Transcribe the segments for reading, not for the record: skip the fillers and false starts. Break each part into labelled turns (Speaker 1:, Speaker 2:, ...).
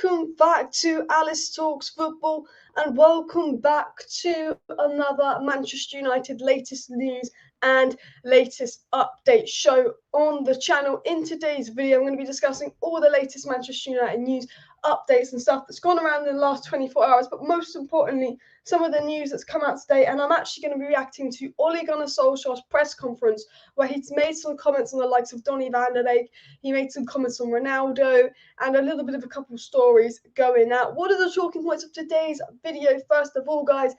Speaker 1: welcome back to Alice Talks Football, and welcome back to another Manchester United latest news and latest update show on the channel. In today's video, I'm going to be discussing all the latest Manchester United news, updates and stuff that's gone around in the last 24 hours, but most importantly, some of the news that's come out today. And I'm actually going to be reacting to Ole Gunnar Solskjaer's press conference, where he's made some comments on the likes of Donny Van De Beek. He made some comments on Ronaldo and a little bit of a couple of stories going out. What are the talking points of today's video? First of all, guys,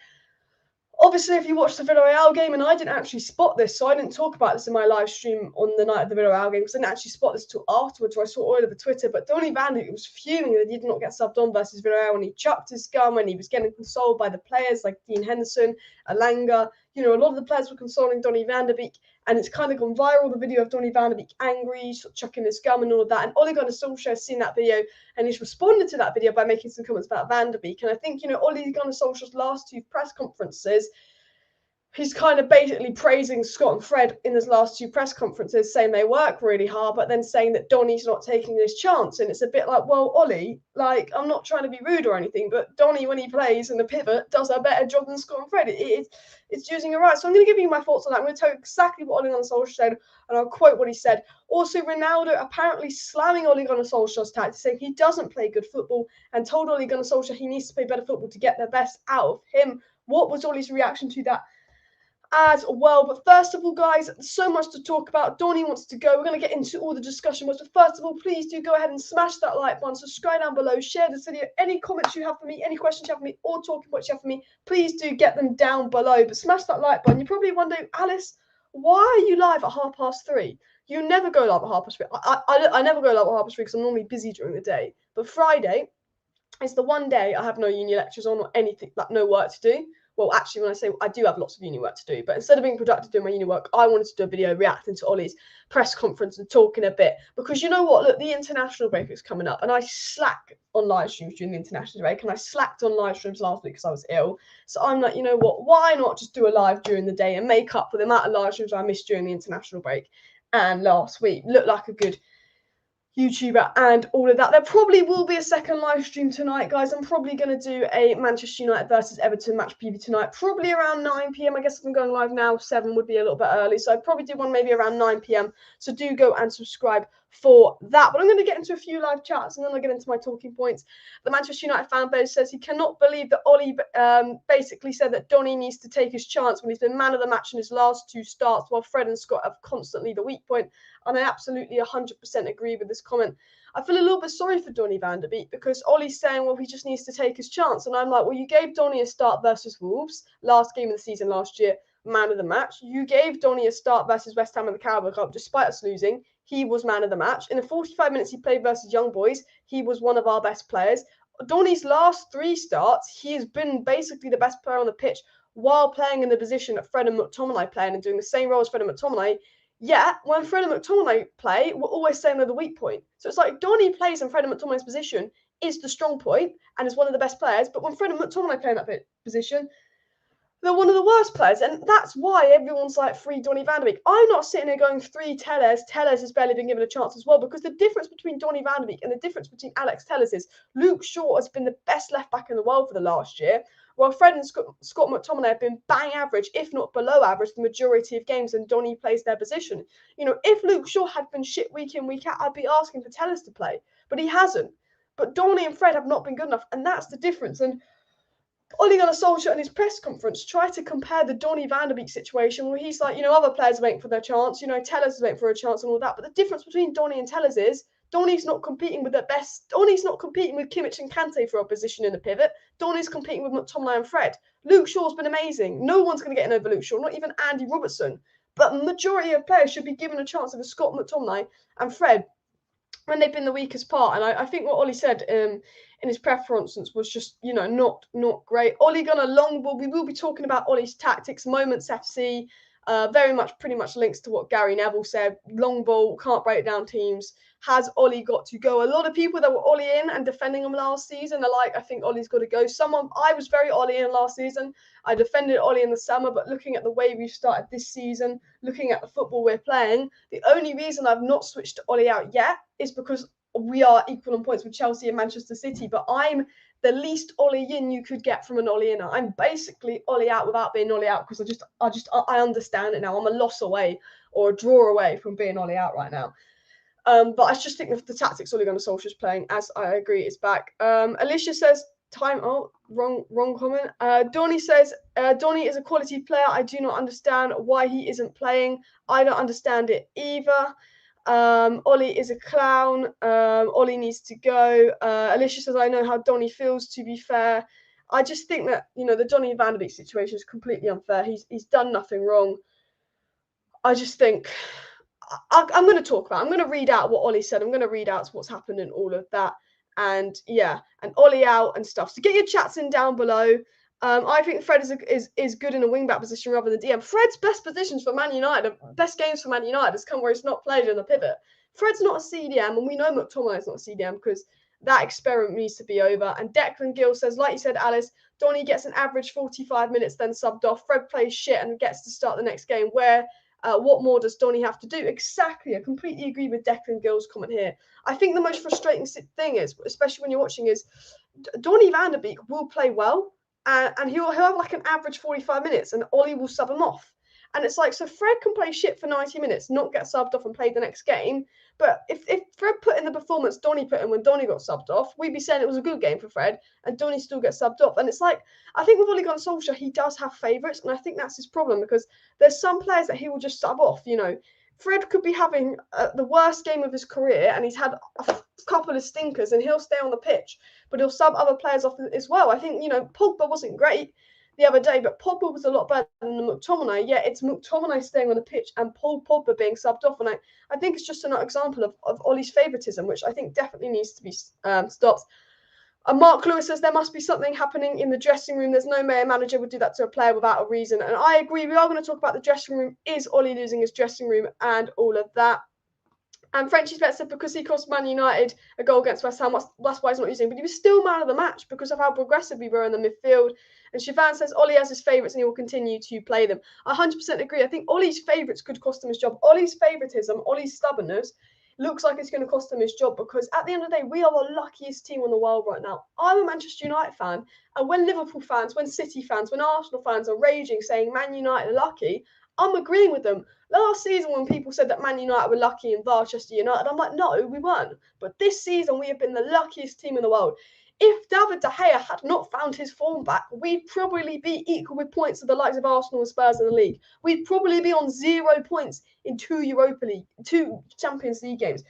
Speaker 1: obviously, if you watched the Villareal game, and I didn't actually spot this, so I didn't talk about this in my live stream on the night of the Villareal game, because I didn't actually spot this till afterwards, where I saw all over Twitter. But Donny Van De Beek was fuming that he did not get subbed on versus Villareal, and he chucked his gum, and he was getting consoled by the players like Dean Henderson, Alanga. You know, a lot of the players were consoling Donny Van De Beek, and it's kind of gone viral, the video of Donny Van De Beek angry, sort of chucking his gum and all of that. And Ole Gunnar Solskjaer has seen that video, and he's responded to that video by making some comments about Van De Beek. And I think, you know, Ole Gunnar Solskjaer's last two press conferences, he's kind of basically praising Scott and Fred in his last two press conferences, saying they work really hard, but then saying that Donny's not taking his chance. And it's a bit like, well, Ollie, like, I'm not trying to be rude or anything, but Donny, when he plays in the pivot, does a better job than Scott and Fred. It's using it right. So I'm going to give you my thoughts on that. I'm going to tell you exactly what Ole Gunnar Solskjaer said, and I'll quote what he said. Also, Ronaldo apparently slamming Ole Gunnar Solskjaer's tactics, saying he doesn't play good football, and told Ole Gunnar Solskjaer he needs to play better football to get the best out of him. What was Ole's reaction to that as well? But first of all, guys, so much to talk about. Donny wants to go. We're going to get into all the discussion. But first of all, please do go ahead and smash that like button, subscribe down below, share this video. Any comments you have for me, any questions you have for me, or talking points you have for me, please do get them down below. But smash that like button. You're probably wondering, Alice, why are you live at 3:30? You never go live at 3:30. I never go live at 3:30 because I'm normally busy during the day. But Friday is the one day I have no uni lectures on or anything, like no work to do. Well, actually, when I say I do have lots of uni work to do, but instead of being productive doing my uni work, I wanted to do a video reacting to Ollie's press conference and talking a bit. Because you know what? Look, the international break is coming up, and I slack on live streams during the international break, and I slacked on live streams last week because I was ill. So I'm like, you know what? Why not just do a live during the day and make up for the amount of live streams I missed during the international break and last week? Looked like a good YouTuber and all of that. There probably will be a second live stream tonight, guys. I'm probably going to do a Manchester United versus Everton match preview tonight, probably around 9 p.m. I guess if I'm going live now, 7 would be a little bit early. So I'd probably do one maybe around 9 p.m. So do go and subscribe for that. But I'm going to get into a few live chats and then I'll get into my talking points. The Manchester United fan base says he cannot believe that Ollie basically said that Donny needs to take his chance when he's been man of the match in his last two starts, while Fred and Scott have constantly the weak point. And I absolutely 100% agree with this comment. I feel a little bit sorry for Donny Van De Beek because Ollie's saying, well, he just needs to take his chance. And I'm like, well, you gave Donny a start versus Wolves, last game of the season last year, man of the match. You gave Donny a start versus West Ham in the Carabao Cup, despite us losing. He was man of the match. In the 45 minutes he played versus Young Boys, he was one of our best players. Donny's last three starts, he has been basically the best player on the pitch while playing in the position that Fred and McTominay playing and doing the same role as Fred and McTominay. Yet, when Fred and McTominay play, we're always saying they're the weak point. So it's like Donny plays in Fred and McTominay's position is the strong point and is one of the best players. But when Fred and McTominay play in that position, they're one of the worst players. And that's why everyone's like, free Donny Van De Beek. I'm not sitting here going, free Telles. Telles has barely been given a chance as well, because the difference between Donny Van De Beek and the difference between Alex Telles is Luke Shaw has been the best left back in the world for the last year, while Fred and Scott McTominay have been bang average, if not below average, the majority of games, and Donny plays their position. You know, if Luke Shaw had been shit week in, week out, I'd be asking for Telles to play, but he hasn't. But Donny and Fred have not been good enough, and that's the difference. And Ole Gunnar Solskjaer in his press conference tried to compare the Donny Van De Beek situation, where he's like, you know, other players are waiting for their chance, you know, Telles is waiting for a chance and all that. But the difference between Donny and Telles is Donny's not competing with the best. Donny's not competing with Kimmich and Kante for a position in the pivot. Donny's competing with McTominay and Fred. Luke Shaw's been amazing. No one's going to get in over Luke Shaw, not even Andy Robertson. But the majority of players should be given a chance over Scott McTominay and Fred when they've been the weakest part. And I think what Ollie said in his preference was just, you know, not great. Ole Gunnar long ball. We will be talking about Ollie's tactics, moments FC, very much pretty much links to what Gary Neville said. Long ball, can't break down teams. Has Ollie got to go? A lot of people that were Ollie in and defending him last season are like, I think Ollie's got to go. I was very Ollie in last season. I defended Ollie in the summer, but looking at the way we've started this season, looking at the football we're playing, the only reason I've not switched to Ollie out yet is because we are equal on points with Chelsea and Manchester City, but I'm the least Ollie in you could get from an Ollie in. I'm basically Ollie out without being Ollie out, because I understand it now. I'm a loss away or a draw away from being Ollie out right now. But I just think of the tactics Ole Gunnar Solskjaer's playing, as I agree, is back. Alicia says, wrong comment. Donny says, Donny is a quality player. I do not understand why he isn't playing. I don't understand it either. Ollie is a clown. Ollie needs to go. Alicia says, I know how Donny feels, to be fair. I just think that, the Donny Van De Beek situation is completely unfair. He's done nothing wrong. I just think I'm going to talk about. I'm going to read out what Ollie said. I'm going to read out what's happened and all of that, and Ollie out and stuff. So get your chats in down below. I think Fred is good in a wing back position rather than DM. Fred's best positions for Man United, best games for Man United, has come where he's not played in the pivot. Fred's not a CDM, and we know McTominay is not a CDM because that experiment needs to be over. And Declan Gill says, like you said, Alice, Donny gets an average 45 minutes, then subbed off. Fred plays shit and gets to start the next game. What more does Donny have to do? Exactly. I completely agree with Declan Gill's comment here. I think the most frustrating thing is, especially when you're watching, is Donny Van De Beek will play well, and he'll have like an average 45 minutes, and Ollie will sub him off. And it's like, so Fred can play shit for 90 minutes, not get subbed off and play the next game. But if Fred put in the performance Donny put in when Donny got subbed off, we'd be saying it was a good game for Fred, and Donny still gets subbed off. And it's like, I think with Ole Gunnar Solskjaer, he does have favourites, and I think that's his problem, because there's some players that he will just sub off. Fred could be having the worst game of his career, and he's had a couple of stinkers, and he'll stay on the pitch, but he'll sub other players off as well. I think, Pogba wasn't great the other day, but Pogba was a lot better than McTominay. Yeah, it's McTominay staying on the pitch and Pogba being subbed off. And I think it's just another example of Ollie's favouritism, which I think definitely needs to be stopped. Mark Lewis says there must be something happening in the dressing room. There's no manager would do that to a player without a reason. And I agree. We are going to talk about the dressing room. Is Ollie losing his dressing room and all of that? And Frenchie's Bet said because he cost Man United a goal against West Ham, that's why he's not using. But he was still man of the match because of how progressive we were in the midfield. And Siobhan says Ollie has his favourites and he will continue to play them. I 100% agree. I think Ollie's favourites could cost him his job. Ollie's favouritism, Ollie's stubbornness, looks like it's going to cost him his job, because at the end of the day, we are the luckiest team in the world right now. I'm a Manchester United fan, and when Liverpool fans, when City fans, when Arsenal fans are raging saying Man United are lucky, I'm agreeing with them. Last season, when people said that Man United were lucky in Manchester United, I'm like, no, we weren't. But this season, we have been the luckiest team in the world. If David De Gea had not found his form back, we'd probably be equal with points to the likes of Arsenal and Spurs in the league. We'd probably be on 0 points in 2 Champions League games.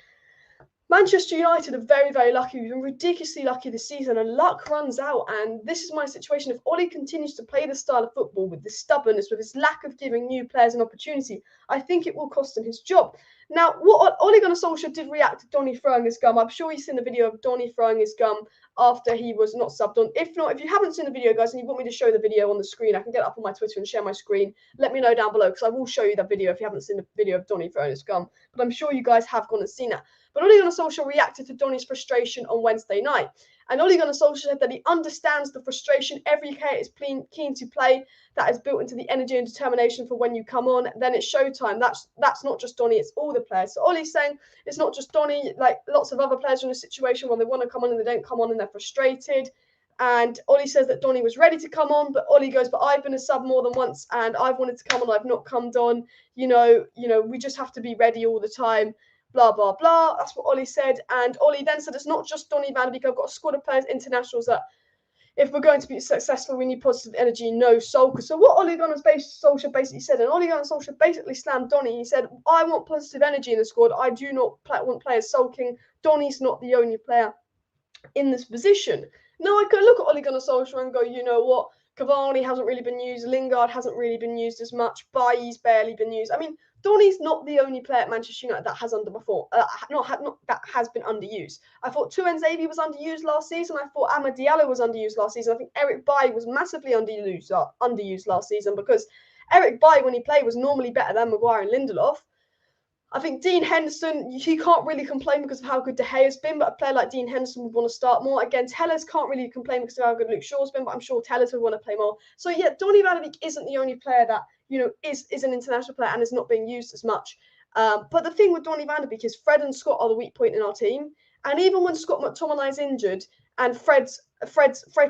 Speaker 1: Manchester United are very, very lucky. We've been ridiculously lucky this season, and luck runs out. And this is my situation. If Ollie continues to play this style of football with this stubbornness, with his lack of giving new players an opportunity, I think it will cost him his job. Now, what Ole Gunnar Solskjaer did react to Donny throwing his gum. I'm sure you've seen the video of Donny throwing his gum after he was not subbed on. If not, if you haven't seen the video, guys, and you want me to show the video on the screen, I can get up on my Twitter and share my screen. Let me know down below, because I will show you that video if you haven't seen the video of Donny throwing his gum. But I'm sure you guys have gone and seen that. But Ole Gunnar Solskjaer reacted to Donny's frustration on Wednesday night. And Ole Gunnar Solskjaer said that he understands the frustration. Every player is keen to play. That is built into the energy and determination for when you come on. Then it's showtime. That's not just Donny, it's all the players. So Ole's saying it's not just Donny. Like, lots of other players are in a situation where they want to come on and they don't come on and they're frustrated. And Ollie says that Donny was ready to come on, but Ollie goes, but I've been a sub more than once and I've wanted to come on, I've not come on. We just have to be ready all the time. Blah, blah, blah. That's what Ollie said. And Ollie then said, it's not just Donny Van De Beek. I've got a squad of players, internationals, that if we're going to be successful, we need positive energy, no sulkers. So what Ole Gunnar Solskjaer basically said, and Ole Gunnar Solskjaer basically slammed Donny. He said, I want positive energy in the squad. I do not want players sulking. Donny's not the only player in this position. Now, I could look at Ole Gunnar Solskjaer and go, you know what? Cavani hasn't really been used. Lingard hasn't really been used as much. Bailly's barely been used. I mean, Donny's not the only player at Manchester United that has that has been underused. I thought Tuanzebe was underused last season. I thought Amad Diallo was underused last season. I think Eric Bailly was massively underused last season, because Eric Bailly, when he played, was normally better than Maguire and Lindelof. I think Dean Henderson, he can't really complain because of how good De Gea has been, but a player like Dean Henderson would want to start more. Again, Tellers can't really complain because of how good Luke Shaw's been, but I'm sure Tellers would want to play more. So yeah, Donny Van De Beek isn't the only player that, is an international player and is not being used as much. But the thing with Donny Van De Beek is Fred and Scott are the weak point in our team. And even when Scott McTominay's injured and Fred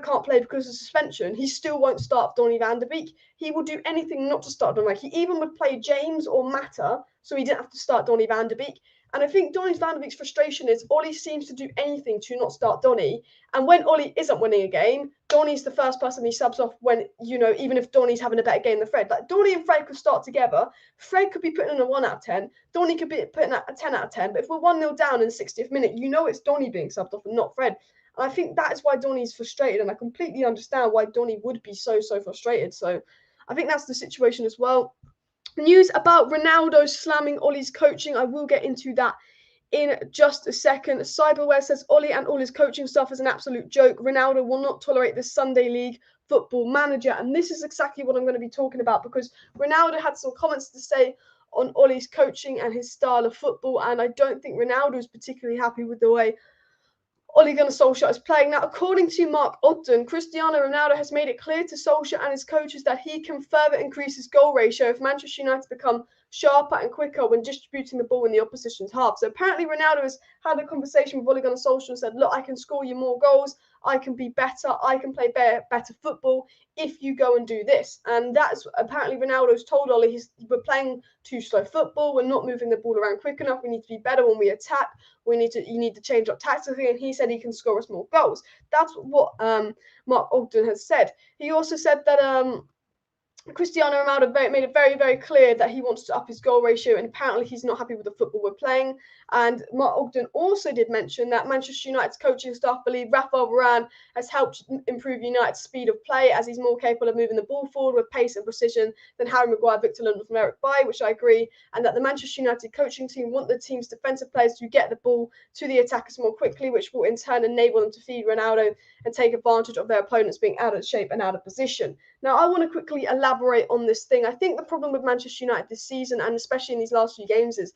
Speaker 1: can't play because of suspension, he still won't start Donny Van De Beek. He will do anything not to start Donny. He even would play James or Mata, so he didn't have to start Donny Van De Beek. And I think Donny Van De Beek's frustration is Ollie seems to do anything to not start Donny. And when Ollie isn't winning a game, Donny's the first person he subs off when, even if Donny's having a better game than Fred. Like, Donny and Fred could start together. Fred could be putting in a 1 out of 10. Donny could be putting a 10 out of 10. But if we're 1-0 down in the 60th minute, it's Donny being subbed off and not Fred. And I think that is why Donny's frustrated. And I completely understand why Donny would be so frustrated. So I think that's the situation as well. News about Ronaldo slamming Ollie's coaching. I will get into that in just a second. Cyberware says Ollie and all his coaching stuff is an absolute joke. Ronaldo will not tolerate the Sunday League football manager. And this is exactly what I'm going to be talking about, because Ronaldo had some comments to say on Ollie's coaching and his style of football. And I don't think Ronaldo is particularly happy with the way Ole Gunnar Solskjaer is playing. Now, according to Mark Ogden, Cristiano Ronaldo has made it clear to Solskjaer and his coaches that he can further increase his goal ratio if Manchester United become sharper and quicker when distributing the ball in the opposition's half. So apparently Ronaldo has had a conversation with Ole Gunnar Solskjaer and said, look, I can score you more goals, I can be better, I can play better football if you go and do this. And that's apparently Ronaldo's told Ollie, we're playing too slow football, we're not moving the ball around quick enough, we need to be better when we attack, you need to change up tactically, and he said he can score us more goals. That's what Mark Ogden has said. He also said that Cristiano Ronaldo made it very clear that he wants to up his goal ratio, and apparently he's not happy with the football we're playing. And Mark Ogden also did mention that Manchester United's coaching staff believe Rafael Varane has helped improve United's speed of play, as he's more capable of moving the ball forward with pace and precision than Harry Maguire, Victor Lindelof and Eric Bailly, which I agree, and that the Manchester United coaching team want the team's defensive players to get the ball to the attackers more quickly, which will in turn enable them to feed Ronaldo and take advantage of their opponents being out of shape and out of position. Now, I want to quickly elaborate on this thing. I think the problem with Manchester United this season, and especially in these last few games, is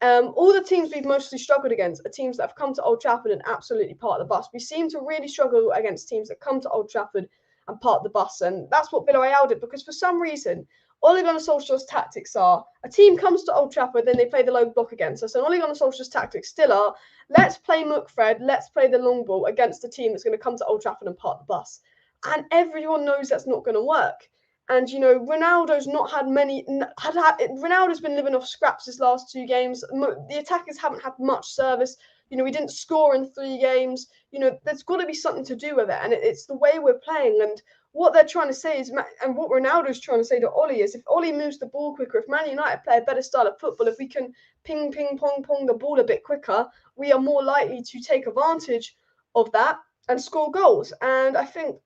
Speaker 1: all the teams we've mostly struggled against are teams that have come to Old Trafford and absolutely part of the bus. We seem to really struggle against teams that come to Old Trafford and part of the bus, and that's what Villareal did, because for some reason, Ole Gunnar Solskjaer's tactics are, a team comes to Old Trafford, then they play the low block against us, and Ole Gunnar Solskjaer's tactics still are, let's play Fred, let's play the long ball against a team that's going to come to Old Trafford and part the bus. And everyone knows that's not going to work. And, Ronaldo's not had many. Ronaldo's been living off scraps his last 2 games. The attackers haven't had much service. We didn't score in 3 games. There's got to be something to do with it. And it's the way we're playing. And what they're trying to say is, and what Ronaldo's trying to say to Ollie is, if Ollie moves the ball quicker, if Man United play a better style of football, if we can ping, pong the ball a bit quicker, we are more likely to take advantage of that and score goals. And I think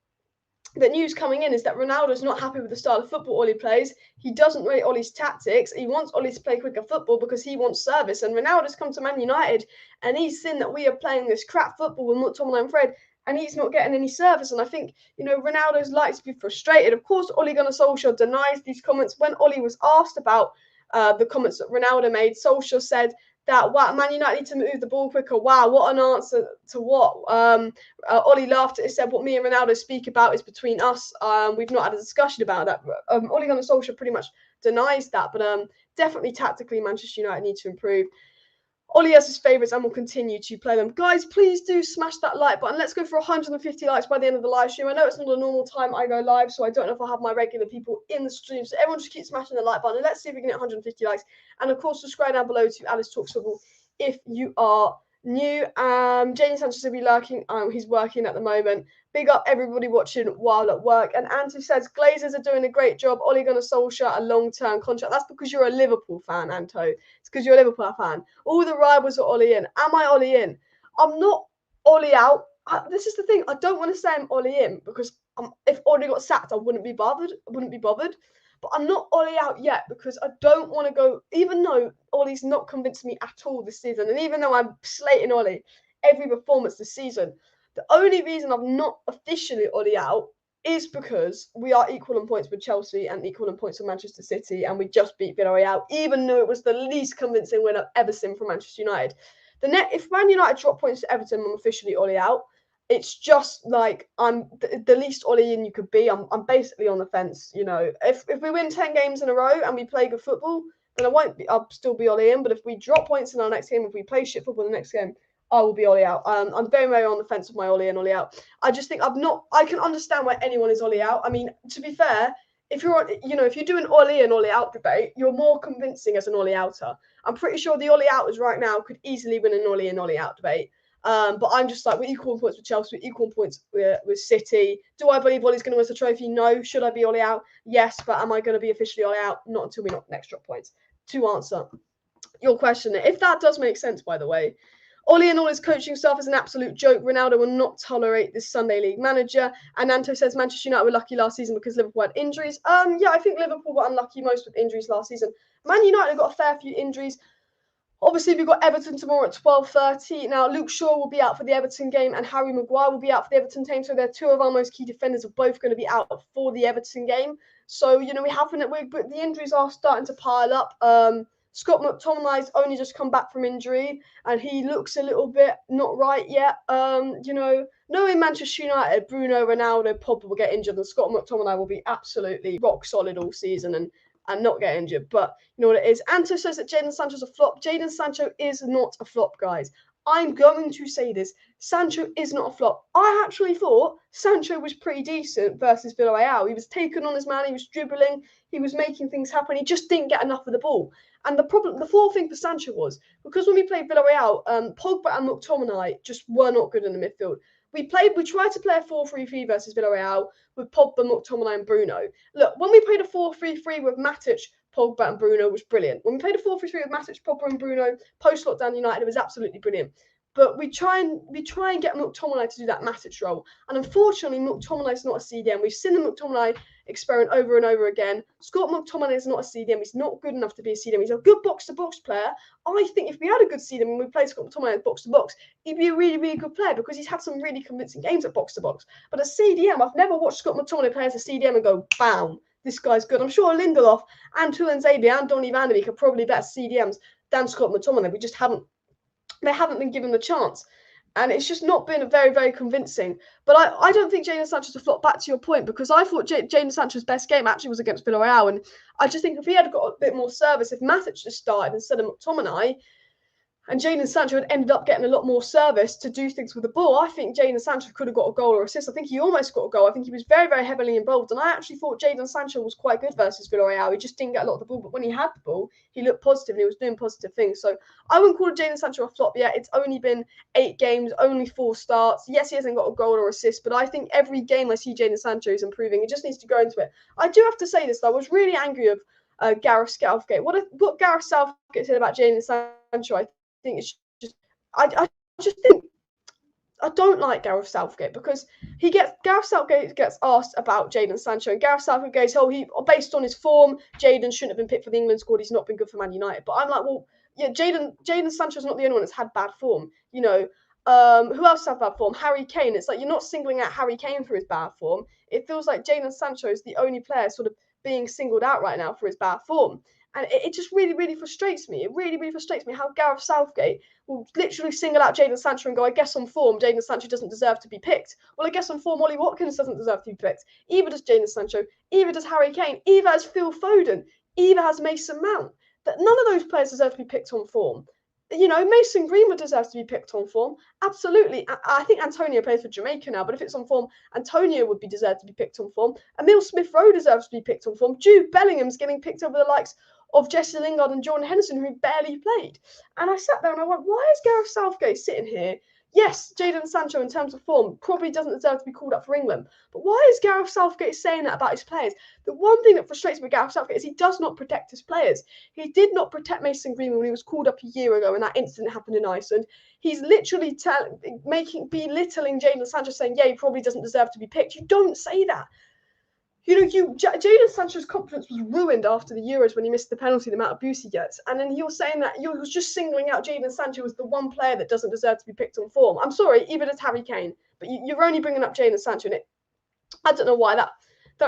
Speaker 1: the news coming in is that Ronaldo's not happy with the style of football Ollie plays. He doesn't rate Ollie's tactics. He wants Ollie to play quicker football because he wants service. And Ronaldo's come to Man United and he's seen that we are playing this crap football with McTominay and Fred, and he's not getting any service. And I think, Ronaldo's likely to be frustrated. Of course, Ole Gunnar Solskjaer denies these comments. When Ollie was asked about the comments that Ronaldo made, Solskjaer said that, wow, Man United need to move the ball quicker. Wow, what an answer to what? Ollie laughed at it, said, what me and Ronaldo speak about is between us. We've not had a discussion about that. Ole Gunnar Solskjaer pretty much denies that, but definitely tactically, Manchester United need to improve. Ollie has his favourites and will continue to play them. Guys, please do smash that like button. Let's go for 150 likes by the end of the live stream. I know it's not a normal time I go live, so I don't know if I'll have my regular people in the stream. So everyone just keep smashing the like button. And let's see if we can get 150 likes. And of course, subscribe down below to Alice Talks Football if you are new. Jamie Sanchez will be lurking. He's working at the moment. Big up everybody watching while at work. And Anto says, Glazers are doing a great job. Ole Gunnar Solskjaer, a long-term contract. That's because you're a Liverpool fan, Anto. It's because you're a Liverpool fan. All the rivals are Ollie in. Am I Ollie in? I'm not Ollie out. This is the thing. I don't want to say I'm Ollie in because if Ollie got sacked, I wouldn't be bothered. But I'm not Ollie out yet because I don't want to go, even though Ollie's not convinced me at all this season, and even though I'm slating Ollie every performance this season, the only reason I'm not officially Ollie out is because we are equal in points with Chelsea and equal in points with Manchester City, and we just beat Villareal, even though it was the least convincing win I've ever seen from Manchester United. If Man United drop points to Everton, I'm officially Ollie out. It's just like I'm the least Ollie in you could be. I'm basically on the fence, If we win 10 games in a row and we play good football, then I'll still be Ollie in. But if we drop points in our next game, if we play shit football in the next game, I will be Ollie out. I'm very, very on the fence with my Ollie and Ollie out. I just think I can understand why anyone is Ollie out. I mean, to be fair, if you do an Ollie and Ollie out debate, you're more convincing as an Ollie outer. I'm pretty sure the Ollie outers right now could easily win an Ollie and Ollie out debate. But I'm just like, we're equal points with Chelsea, we're equal points with City. Do I believe Ollie's going to win the trophy? No. Should I be Ollie out? Yes. But am I going to be officially Ollie out? Not until we knock next drop points. To answer your question, if that does make sense, by the way. Ollie and all his coaching staff is an absolute joke. Ronaldo will not tolerate this Sunday League manager. And Nanto says Manchester United were lucky last season because Liverpool had injuries. Yeah, I think Liverpool were unlucky most with injuries last season. Man United got a fair few injuries. Obviously, we've got Everton tomorrow at 12:30. Now, Luke Shaw will be out for the Everton game and Harry Maguire will be out for the Everton team. So they're two of our most key defenders are both going to be out for the Everton game. So, but the injuries are starting to pile up. Scott McTominay's only just come back from injury and he looks a little bit not right yet. Knowing Manchester United, Bruno, Ronaldo, Pogba will get injured and Scott McTominay will be absolutely rock solid all season and not get injured. But you know what it is. Anto says that Jadon Sancho's a flop. Jadon Sancho is not a flop, guys. I'm going to say this. Sancho is not a flop. I actually thought Sancho was pretty decent versus Villareal. He was taking on his man. He was dribbling. He was making things happen. He just didn't get enough of the ball. And the full thing for Sancho was, because when we played Villareal, Pogba and McTominay just were not good in the midfield. We tried to play a 4-3-3 versus Villareal with Pogba, McTominay and Bruno. Look, when we played a 4-3-3 with Matic, Pogba and Bruno was brilliant. When we played a 4-3-3 with Matic, Pogba and Bruno, post-lockdown United, it was absolutely brilliant. But we try and get McTominay to do that Matic role. And unfortunately, McTominay's not a CDM. We've seen the McTominay experiment over and over again. Scott McTominay is not a CDM. He's not good enough to be a CDM. He's a good box-to-box player. I think if we had a good CDM and we played Scott McTominay as box-to-box, he'd be a really, really good player because he's had some really convincing games at box-to-box. But a CDM, I've never watched Scott McTominay play as a CDM and go, bam, this guy's good. I'm sure Lindelof and Tuanzebe and Donny Van De Beek are probably better CDMs than Scott McTominay. They haven't been given the chance. And it's just not been very, very convincing. But I don't think Jadon Sancho's a flop, back to your point, because I thought Jadon Sancho's best game actually was against Villareal. And I just think if he had got a bit more service, if Matic just started instead of McTominay, and Jadon Sancho had ended up getting a lot more service to do things with the ball, I think Jadon Sancho could have got a goal or assist. I think he almost got a goal. I think he was very, very heavily involved. And I actually thought Jadon Sancho was quite good versus Villareal. He just didn't get a lot of the ball. But when he had the ball, he looked positive and he was doing positive things. So I wouldn't call Jadon Sancho a flop yet. It's only been 8 games, only 4 starts. Yes, he hasn't got a goal or assist, but I think every game I see Jadon Sancho is improving. He just needs to go into it. I do have to say this, though. I was really angry of Gareth Southgate. What Gareth Southgate said about Jadon Sancho, I think it's I just think I don't like Gareth Southgate because Gareth Southgate gets asked about Jadon Sancho and Gareth Southgate goes, based on his form, Jadon shouldn't have been picked for the England squad. He's not been good for Man United. But I'm like, well, yeah, Jadon Sancho's not the only one that's had bad form. Who else had bad form? Harry Kane. It's like you're not singling out Harry Kane for his bad form. It feels like Jadon Sancho is the only player sort of being singled out right now for his bad form. And it just really, really frustrates me. It really, really frustrates me how Gareth Southgate will literally single out Jadon Sancho and go, I guess on form, Jadon Sancho doesn't deserve to be picked. Well, I guess on form, Ollie Watkins doesn't deserve to be picked. Either does Jadon Sancho, either does Harry Kane, either has Phil Foden, either has Mason Mount. That none of those players deserve to be picked on form. Mason Greenwood deserves to be picked on form. Absolutely. I think Antonio plays for Jamaica now, but if it's on form, Antonio would be deserved to be picked on form. Emile Smith-Rowe deserves to be picked on form. Jude Bellingham's getting picked over the likes of Jesse Lingard and Jordan Henderson, who barely played. And I sat there and I went, why is Gareth Southgate sitting here? Yes, Jadon Sancho, in terms of form, probably doesn't deserve to be called up for England. But why is Gareth Southgate saying that about his players? The one thing that frustrates me with Gareth Southgate is he does not protect his players. He did not protect Mason Greenwood when he was called up a year ago and that incident happened in Iceland. He's literally belittling Jadon Sancho, saying, yeah, he probably doesn't deserve to be picked. You don't say that. Jadon Sancho's confidence was ruined after the Euros when he missed the penalty, the amount of abuse he gets. And then you're saying that he was just singling out Jadon Sancho as the one player that doesn't deserve to be picked on form. I'm sorry, even as Harry Kane, but you're only bringing up Jadon Sancho in it. I don't know why that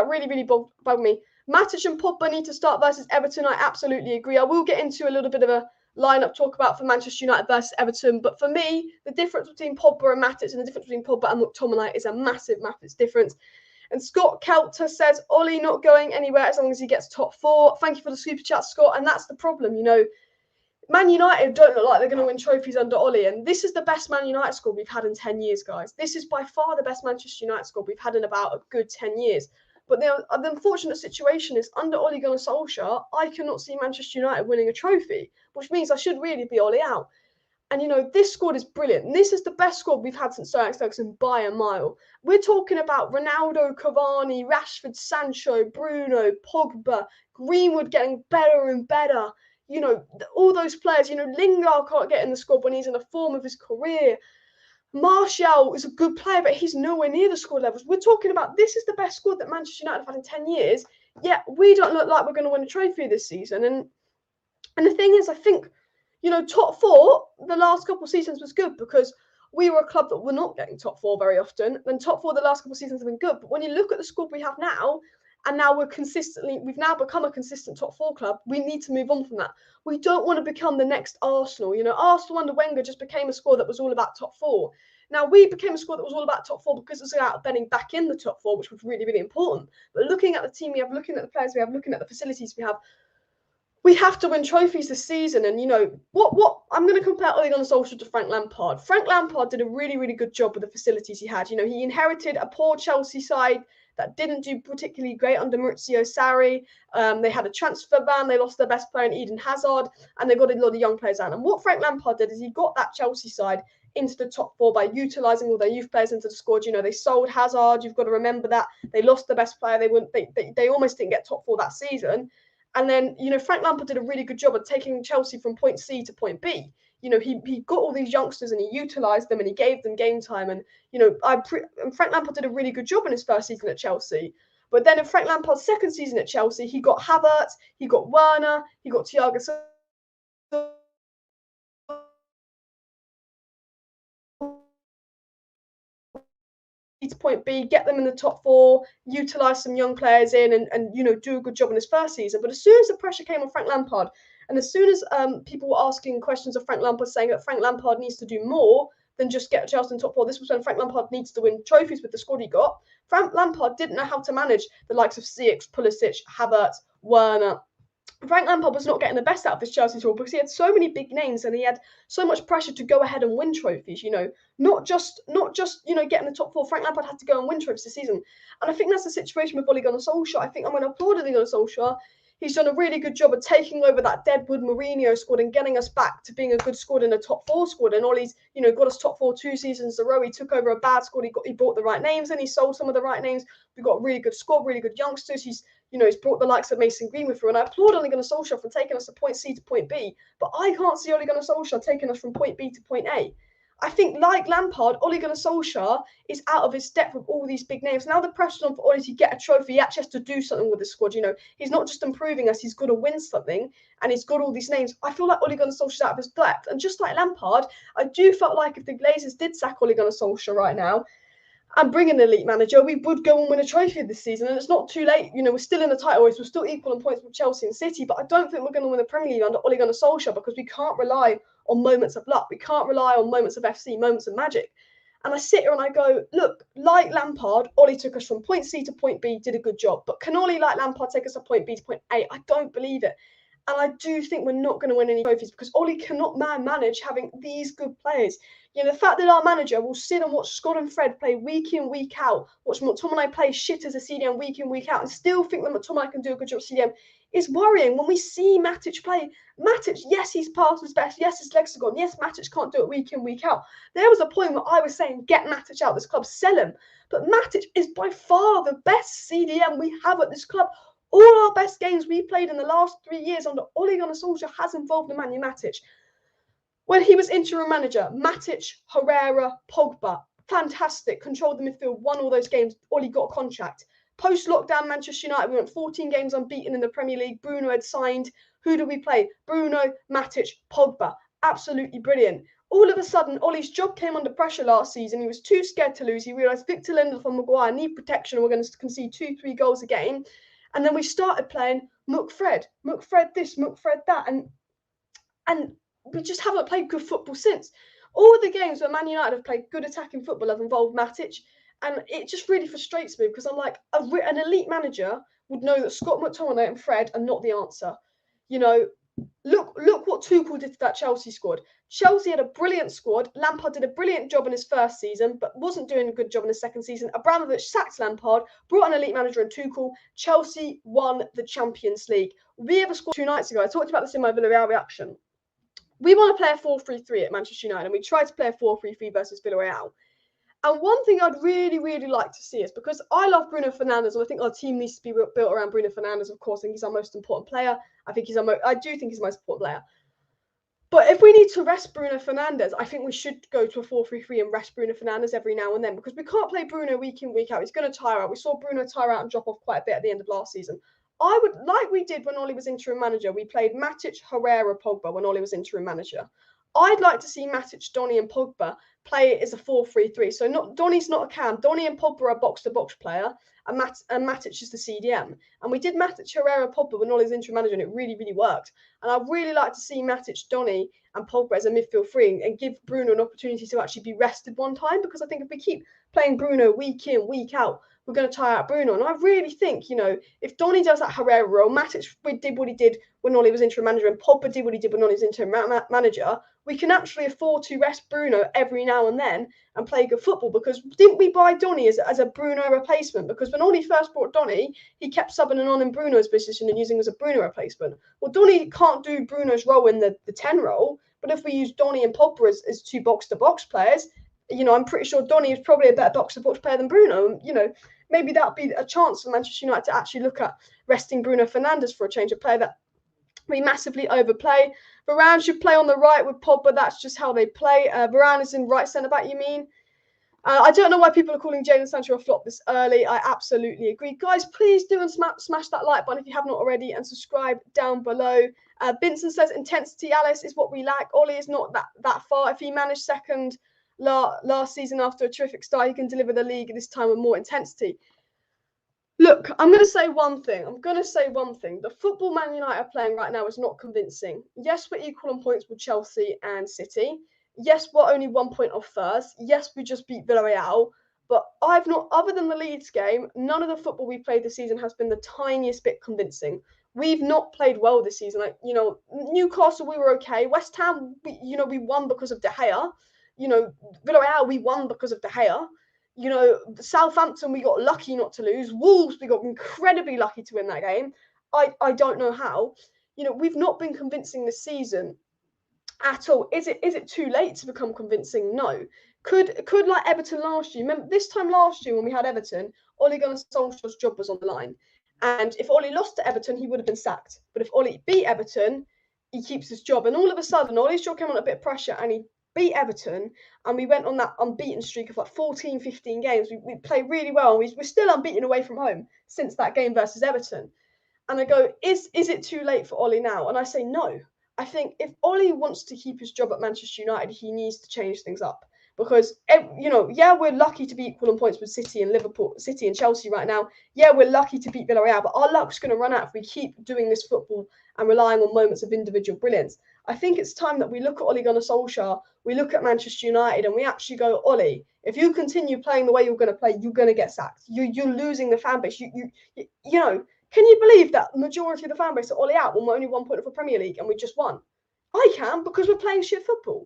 Speaker 1: really, really bugged me. Matic and Pogba need to start versus Everton. I absolutely agree. I will get into a little bit of a lineup talk about for Manchester United versus Everton. But for me, the difference between Pogba and Matic and the difference between Pogba and McTominay is a massive difference. And Scott Kelter says, Ollie not going anywhere as long as he gets top 4. Thank you for the super chat, Scott. And that's the problem, Man United don't look like they're going to win trophies under Ollie, and this is the best Man United squad we've had in 10 years, guys. This is by far the best Manchester United squad we've had in about a good 10 years. But the unfortunate situation is, under Ole Gunnar Solskjaer, I cannot see Manchester United winning a trophy, which means I should really be Ollie out. And, you know, this squad is brilliant. This is the best squad we've had since Sir Alex Ferguson by a mile. We're talking about Ronaldo, Cavani, Rashford, Sancho, Bruno, Pogba, Greenwood getting better and better. You know, all those players, you know, Lingard can't get in the squad when he's in the form of his career. Martial is a good player, but he's nowhere near the squad levels. We're talking about, this is the best squad that Manchester United have had in 10 years, yet we don't look like we're going to win a trophy this season. And the thing is, I think, you know, top four, the last couple of seasons was good because we were a club that were not getting top four very often. Then top four the last couple of seasons have been good. But when you look at the squad we have now, and now we've now become a consistent top four club, we need to move on from that. We don't want to become the next Arsenal. You know, Arsenal under Wenger just became a squad that was all about top four. Now, we became a squad that was all about top four because it was about betting back in the top four, which was really, really important. But looking at the team we have, looking at the players we have, looking at the facilities we have to win trophies this season. And, you know, what I'm going to compare Ole Gunnar Solskjaer to Frank Lampard. Frank Lampard did a really, really good job with the facilities he had. You know, he inherited a poor Chelsea side that didn't do particularly great under Maurizio Sarri. They had a transfer ban. They lost their best player in Eden Hazard, and they got a lot of young players out. And what Frank Lampard did is he got that Chelsea side into the top four by utilising all their youth players into the squad. You know, they sold Hazard. You've got to remember that. They lost the best player. They almost didn't get top four that season. And then, you know, Frank Lampard did a really good job of taking Chelsea from point C to point B. You know, he got all these youngsters and he utilised them and he gave them game time. And, you know, Frank Lampard did a really good job in his first season at Chelsea. But then in Frank Lampard's second season at Chelsea, he got Havertz, he got Werner, he got Thiago Silva to point B, get them in the top four, utilise some young players in and you know, do a good job in his first season. But as soon as the pressure came on Frank Lampard, and as soon as people were asking questions of Frank Lampard, saying that Frank Lampard needs to do more than just get Chelsea in top four, this was when Frank Lampard needs to win trophies with the squad he got. Frank Lampard didn't know how to manage the likes of Ziyech, Pulisic, Havertz, Werner. Frank Lampard was not getting the best out of this Chelsea tour because he had so many big names and he had so much pressure to go ahead and win trophies. You know, not just you know, getting the top four. Frank Lampard had to go and win trophies this season, and I think that's the situation with Ole Gunnar Solskjaer. I think I'm going to applaud Ole Gunnar Solskjaer. He's done a really good job of taking over that deadwood Mourinho squad and getting us back to being a good squad and a top four squad. And Ollie's, you know, got us top four 2 seasons in a row. He took over a bad squad. He brought the right names in. He sold some of the right names. We've got a really good squad, really good youngsters. He's brought the likes of Mason Greenwood through. And I applaud Ole Gunnar Solskjaer for taking us to point C to point B. But I can't see Ole Gunnar Solskjaer taking us from point B to point A. I think, like Lampard, Ole Gunnar Solskjaer is out of his depth with all these big names. Now the pressure's on for Ole to get a trophy. He actually has to do something with the squad. You know, he's not just improving us, he's got to win something, and he's got all these names. I feel like Ole Gunnar Solskjaer's out of his depth. And just like Lampard, I do feel like if the Glazers did sack Ole Gunnar Solskjaer right now and bring an elite manager, we would go and win a trophy this season. And it's not too late. You know, we're still in the title race. We're still equal in points with Chelsea and City. But I don't think we're going to win the Premier League under Ole Gunnar Solskjaer because we can't rely on moments of luck. We can't rely on moments of FC, moments of magic. And I sit here and I go, look, like Lampard, Ollie took us from point C to point B, did a good job. But can Ollie, like Lampard, take us from point B to point A? I don't believe it. And I do think we're not going to win any trophies because Ollie cannot manage having these good players. You know, the fact that our manager will sit and watch Scott and Fred play week in, week out, watch McTominay play shit as a CDM week in, week out, and still think that McTominay can do a good job at CDM is worrying. When we see Matic play, Matic, yes, he's past his best. Yes, his legs are gone. Yes, Matic can't do it week in, week out. There was a point where I was saying, get Matic out of this club, sell him. But Matic is by far the best CDM we have at this club. All our best games we played in the last 3 years under Ole Gunnar Solskjaer has involved Nemanja Matic. When he was interim manager, Matic, Herrera, Pogba, fantastic, controlled the midfield, won all those games. Ollie got a contract. Post-lockdown, Manchester United, we went 14 games unbeaten in the Premier League. Bruno had signed. Who do we play? Bruno, Matic, Pogba. Absolutely brilliant. All of a sudden, Ollie's job came under pressure last season. He was too scared to lose. He realised Victor Lindelof and Maguire need protection and we're going to concede 2-3 goals a game. And then we started playing McFred this, McFred that. And we just haven't played good football since. All the games where Man United have played good attacking football have involved Matic. And it just really frustrates me because I'm like, an elite manager would know that Scott McTominay and Fred are not the answer. You know, Look what Tuchel did to that Chelsea squad. Chelsea had a brilliant squad. Lampard did a brilliant job in his first season, but wasn't doing a good job in his second season. Abramovich sacked Lampard, brought an elite manager in Tuchel. Chelsea won the Champions League. We have a squad 2 nights ago. I talked about this in my Villareal reaction. We want to play a 4-3-3 at Manchester United, and we tried to play a 4-3-3 versus Villareal. And one thing I'd really, really like to see is, because I love Bruno Fernandes, and I think our team needs to be built around Bruno Fernandes. Of course, I think he's our most important player. I do think he's the most important player. But if we need to rest Bruno Fernandes, I think we should go to a 4-3-3 and rest Bruno Fernandes every now and then, because we can't play Bruno week in, week out. He's going to tire out. We saw Bruno tire out and drop off quite a bit at the end of last season. I would, like we did when Ollie was interim manager, we played Matic, Herrera, Pogba when Ollie was interim manager. I'd like to see Matic, Donny and Pogba play it as a 4-3-3. So Donny's not a cam. Donny and Pogba are a box-to-box player, and Matic is the CDM. And we did Matic, Herrera, Pogba when Ollie's interim manager, and it really, really worked. And I'd really like to see Matic, Donny and Pogba as a midfield three and give Bruno an opportunity to actually be rested one time, because I think if we keep playing Bruno week in, week out, we're going to tire out Bruno. And I really think, if Donny does that Herrera role, Matic did what he did when Ollie was interim manager, and Pogba did what he did when Ollie was interim manager, we can actually afford to rest Bruno every now and then and play good football. Because didn't we buy Donny as a Bruno replacement? Because when Ollie first brought Donny, he kept subbing on in Bruno's position and using him as a Bruno replacement. Well, Donny can't do Bruno's role in the 10 role, but if we use Donny and Pogba as two box-to-box players, I'm pretty sure Donny is probably a better box-to-box player than Bruno. Maybe that would be a chance for Manchester United to actually look at resting Bruno Fernandes for a change of play that we massively overplay. Varane should play on the right with Pogba. That's just how they play. Varane is in right centre-back, you mean? I don't know why people are calling Jadon Sancho a flop this early. I absolutely agree. Guys, please do and smash that like button if you have not already, and subscribe down below. Vincent says intensity, Alice, is what we lack. Ollie is not that far. If he managed second last season after a terrific start, he can deliver the league this time with more intensity. Look, I'm going to say one thing. The football Man United are playing right now is not convincing. Yes, we're equal on points with Chelsea and City. Yes, we're only 1 point off first. Yes, we just beat Villareal. But other than the Leeds game, none of the football we've played this season has been the tiniest bit convincing. We've not played well this season. Newcastle, we were okay. West Ham, we won because of De Gea. Villareal, we won because of De Gea. Southampton, we got lucky not to lose. Wolves, we got incredibly lucky to win that game. I don't know how. We've not been convincing this season at all. Is it too late to become convincing? No. Could like Everton last year? Remember this time last year when we had Everton, Ole Gunnar Solskjaer's job was on the line. And if Ollie lost to Everton, he would have been sacked. But if Ollie beat Everton, he keeps his job. And all of a sudden, Ollie's job came on a bit of pressure, and he beat Everton, and we went on that unbeaten streak of like 14, 15 games. We played really well, and we're still unbeaten away from home since that game versus Everton. And I go, is it too late for Ollie now? And I say no. I think if Ollie wants to keep his job at Manchester United, he needs to change things up. Because, we're lucky to be equal on points with City and Liverpool, City and Chelsea right now. Yeah, we're lucky to beat Villareal, but our luck's going to run out if we keep doing this football and relying on moments of individual brilliance. I think it's time that we look at Ole Gunnar Solskjaer, we look at Manchester United, and we actually go, Ollie, if you continue playing the way you're going to play, you're going to get sacked. You're losing the fan base. Can you believe that the majority of the fan base are Ollie out when we're only 1 point off a Premier League and we just won? I can, because we're playing shit football.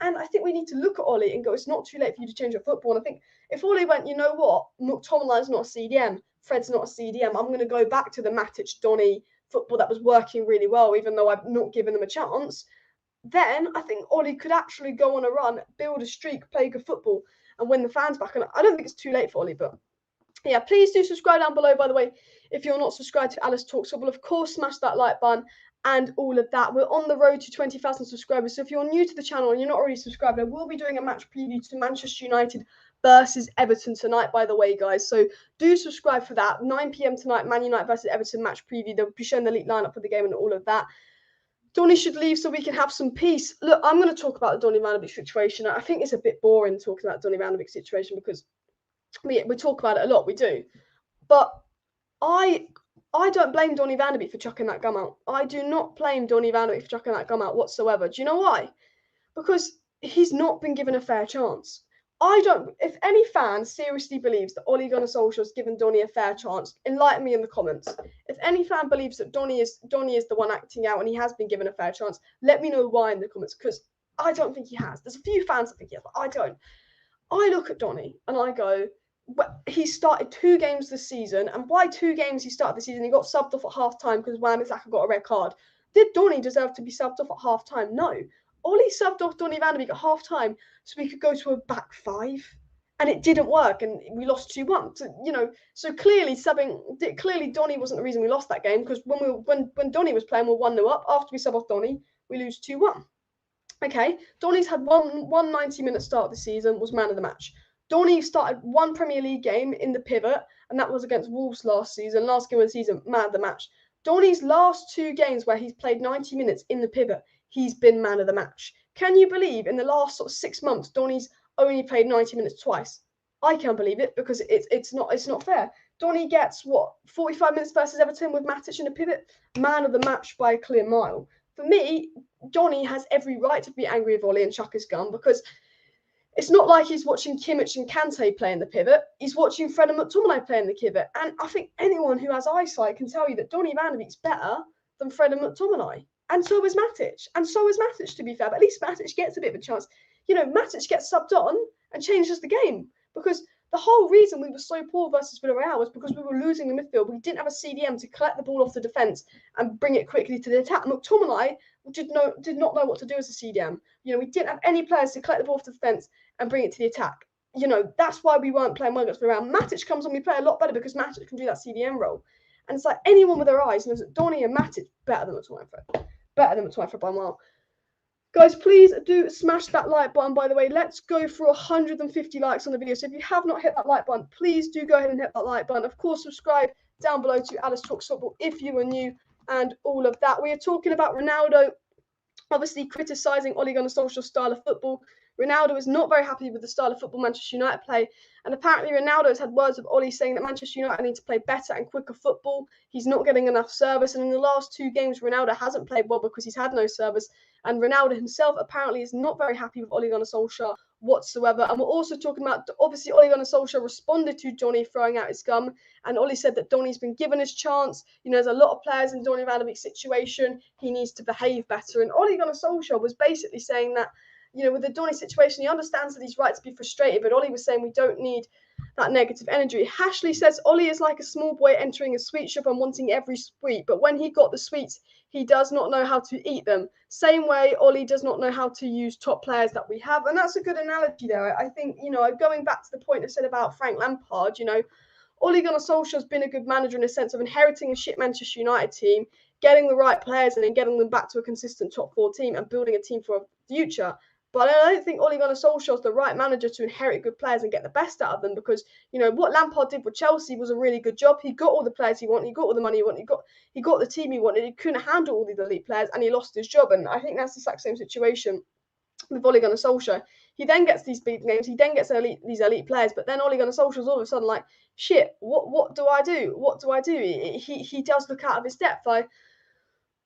Speaker 1: And I think we need to look at Ollie and go, it's not too late for you to change your football. And I think if Ollie went, you know what, McTominay's not a CDM, Fred's not a CDM, I'm going to go back to the Matic, Donny football that was working really well, even though I've not given them a chance, then I think Ollie could actually go on a run, build a streak, play good football, and win the fans back. And I don't think it's too late for Ollie, but yeah, please do subscribe down below, by the way, if you're not subscribed to Alice Talks Football. Of course, smash that like button and all of that. We're on the road to 20,000 subscribers, so if you're new to the channel and you're not already subscribed, I will be doing a match preview to Manchester United versus Everton tonight, by the way, guys. So do subscribe for that. 9 p.m. tonight, Man United versus Everton match preview. They'll be showing the elite lineup for the game and all of that. Donny should leave so we can have some peace. Look, I'm going to talk about the Donny Van De Beek situation. I think it's a bit boring talking about Donny Van De Beek situation because we talk about it a lot, we do. But I don't blame Donny Van De Beek for chucking that gum out. I do not blame Donny Van De Beek for chucking that gum out whatsoever. Do you know why? Because he's not been given a fair chance. if any fan seriously believes that Ole Gunnar Solskjaer has given Donny a fair chance, enlighten me in the comments. If any fan believes that Donny is the one acting out and he has been given a fair chance, let me know why in the comments, because I don't think he has. There's a few fans that think he has, but I don't. I look at Donny and I go, he started 2 games this season, and by 2 games he started the season, he got subbed off at half time because Wan-Bissaka got a red card. Did Donny deserve to be subbed off at half time? No. Ollie subbed off Donny Van De Beek at half time so we could go to a back 5, and it didn't work, and we lost 2-1. So clearly Donny wasn't the reason we lost that game, because when Donny was playing, we're 1-0 up. After we sub off Donny, we lose 2-1. Okay, Donny's had one 90-minute start this season, was man of the match. Donny started 1 Premier League game in the pivot, and that was against Wolves last game of the season, man of the match. Donny's last 2 games where he's played 90 minutes in the pivot, he's been man of the match. Can you believe in the last 6 months, Donny's only played 90 minutes twice? I can't believe it, because it's not fair. Donny gets 45 minutes versus Everton with Matic in a pivot, man of the match by a clear mile. For me, Donny has every right to be angry with Ollie and chuck his gun, because it's not like he's watching Kimmich and Kante play in the pivot. He's watching Fred and McTominay play in the pivot. And I think anyone who has eyesight can tell you that Donny Van De Beek's better than Fred and McTominay. And so is Matic. And so is Matic, to be fair. But at least Matic gets a bit of a chance. Matic gets subbed on and changes the game. Because the whole reason we were so poor versus Villareal was because we were losing the midfield. We didn't have a CDM to collect the ball off the defence and bring it quickly to the attack. McTominay did not know what to do as a CDM. We didn't have any players to collect the ball off the defence and bring it to the attack. That's why we weren't playing well against Villareal. Matic comes on, we play a lot better because Matic can do that CDM role. And it's like anyone with their eyes knows that Donny and Matic better than McTominay Fred. Better than McTominay Fred by a mile. Guys, please do smash that like button, by the way. Let's go for 150 likes on the video. So if you have not hit that like button, please do go ahead and hit that like button. Of course, subscribe down below to Alice Talks Football if you are new, and all of that. We are talking about Ronaldo, obviously criticising Ole Gunnar Solskjaer's style of football. Ronaldo is not very happy with the style of football Manchester United play, and apparently Ronaldo has had words with Ollie saying that Manchester United need to play better and quicker football. He's not getting enough service, and in the last 2 games, Ronaldo hasn't played well because he's had no service, and Ronaldo himself apparently is not very happy with Ole Gunnar Solskjaer whatsoever. And we're also talking about, obviously, Ole Gunnar Solskjaer responded to Donny throwing out his gum, and Ollie said that Donny's been given his chance. There's a lot of players in Donny Van De Beek's situation. He needs to behave better, and Ole Gunnar Solskjaer was basically saying that, with the Donny situation, he understands that he's right to be frustrated, but Ollie was saying we don't need that negative energy. Hashley says Ollie is like a small boy entering a sweet shop and wanting every sweet, but when he got the sweets, he does not know how to eat them. Same way, Ollie does not know how to use top players that we have, and that's a good analogy there. I think, going back to the point I said about Frank Lampard, Ole Gunnar Solskjaer has been a good manager in the sense of inheriting a shit Manchester United team, getting the right players and then getting them back to a consistent top 4 team and building a team for a future. But I don't think Ole Gunnar Solskjaer is the right manager to inherit good players and get the best out of them, because, what Lampard did with Chelsea was a really good job. He got all the players he wanted, he got all the money he wanted, he got the team he wanted. He couldn't handle all these elite players and he lost his job. And I think that's the exact same situation with Ole Gunnar Solskjaer. He then gets these big names, he then gets these elite players, but then Ole Gunnar Solskjaer's all of a sudden like, shit, what do I do? What do I do? He does look out of his depth. I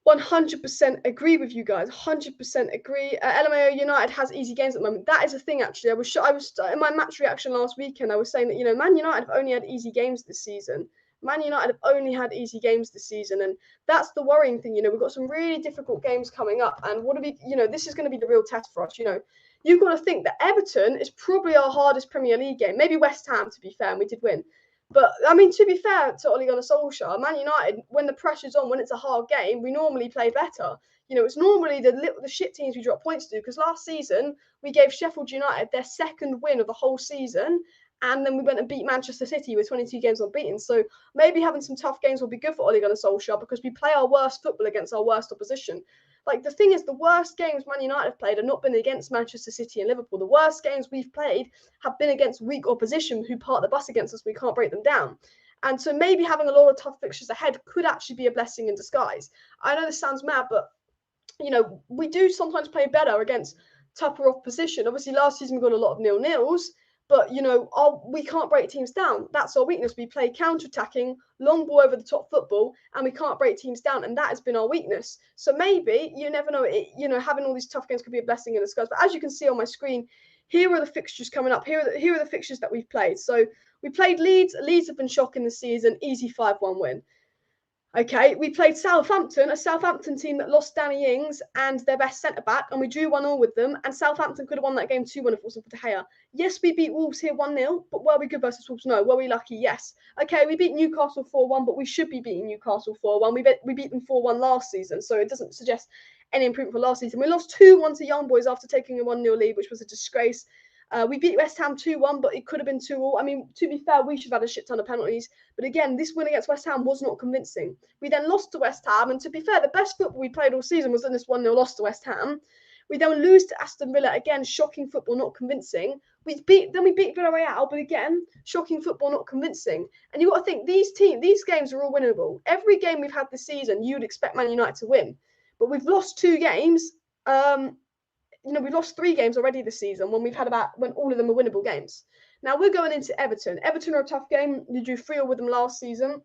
Speaker 1: 100% agree with you guys. 100% agree. LMAO United has easy games at the moment. That is a thing, actually. I was in my match reaction last weekend. I was saying that Man United have only had easy games this season. Man United have only had easy games this season, and that's the worrying thing. We've got some really difficult games coming up, and this is going to be the real test for us. You've got to think that Everton is probably our hardest Premier League game. Maybe West Ham, to be fair, and we did win. But, to be fair to Ole Gunnar Solskjaer, Man United, when the pressure's on, when it's a hard game, we normally play better. It's normally the shit teams we drop points to, because last season we gave Sheffield United their 2nd win of the whole season, and then we went and beat Manchester City with 22 games unbeaten. So maybe having some tough games will be good for Ole Gunnar Solskjaer, because we play our worst football against our worst opposition. Like, the thing is, the worst games Man United have played have not been against Manchester City and Liverpool. The worst games we've played have been against weak opposition who part the bus against us. We can't break them down. And so maybe having a lot of tough fixtures ahead could actually be a blessing in disguise. I know this sounds mad, but, we do sometimes play better against tougher opposition. Obviously, last season we got a lot of 0-0s. But, we can't break teams down. That's our weakness. We play counter-attacking, long ball over the top football, and we can't break teams down. And that has been our weakness. So maybe, you never know, having all these tough games could be a blessing in disguise. But as you can see on my screen here are the fixtures coming up. Here are the fixtures that we've played. So we played Leeds. Leeds have been shocking this season. Easy 5-1 win. Okay, we played Southampton, a Southampton team that lost Danny Ings and their best centre-back, and we drew 1-1 with them, and Southampton could have won that game 2-1 if it wasn't for De Gea. Yes, we beat Wolves here 1-0, but were we good versus Wolves? No. Were we lucky? Yes. Okay, we beat Newcastle 4-1, but we should be beating Newcastle 4-1. We beat them 4-1 last season, so it doesn't suggest any improvement for last season. We lost 2-1 to Young Boys after taking a 1-0 lead, which was a disgrace. We beat West Ham 2-1, but it could have been 2-2. I mean, to be fair, we should have had a shit ton of penalties. But again, this win against West Ham was not convincing. We then lost to West Ham, and to be fair, the best football we played all season was in this 1-0 loss to West Ham. We then lose to Aston Villa, again, shocking football, not convincing. We beat Villareal, but again, shocking football, not convincing. And you've got to think, these games are all winnable. Every game we've had this season, you would expect Man United to win. But we've lost 2 games. We've lost 3 games already this season when all of them are winnable games. Now we're going into Everton. Everton are a tough game. You drew 3-0 with them last season.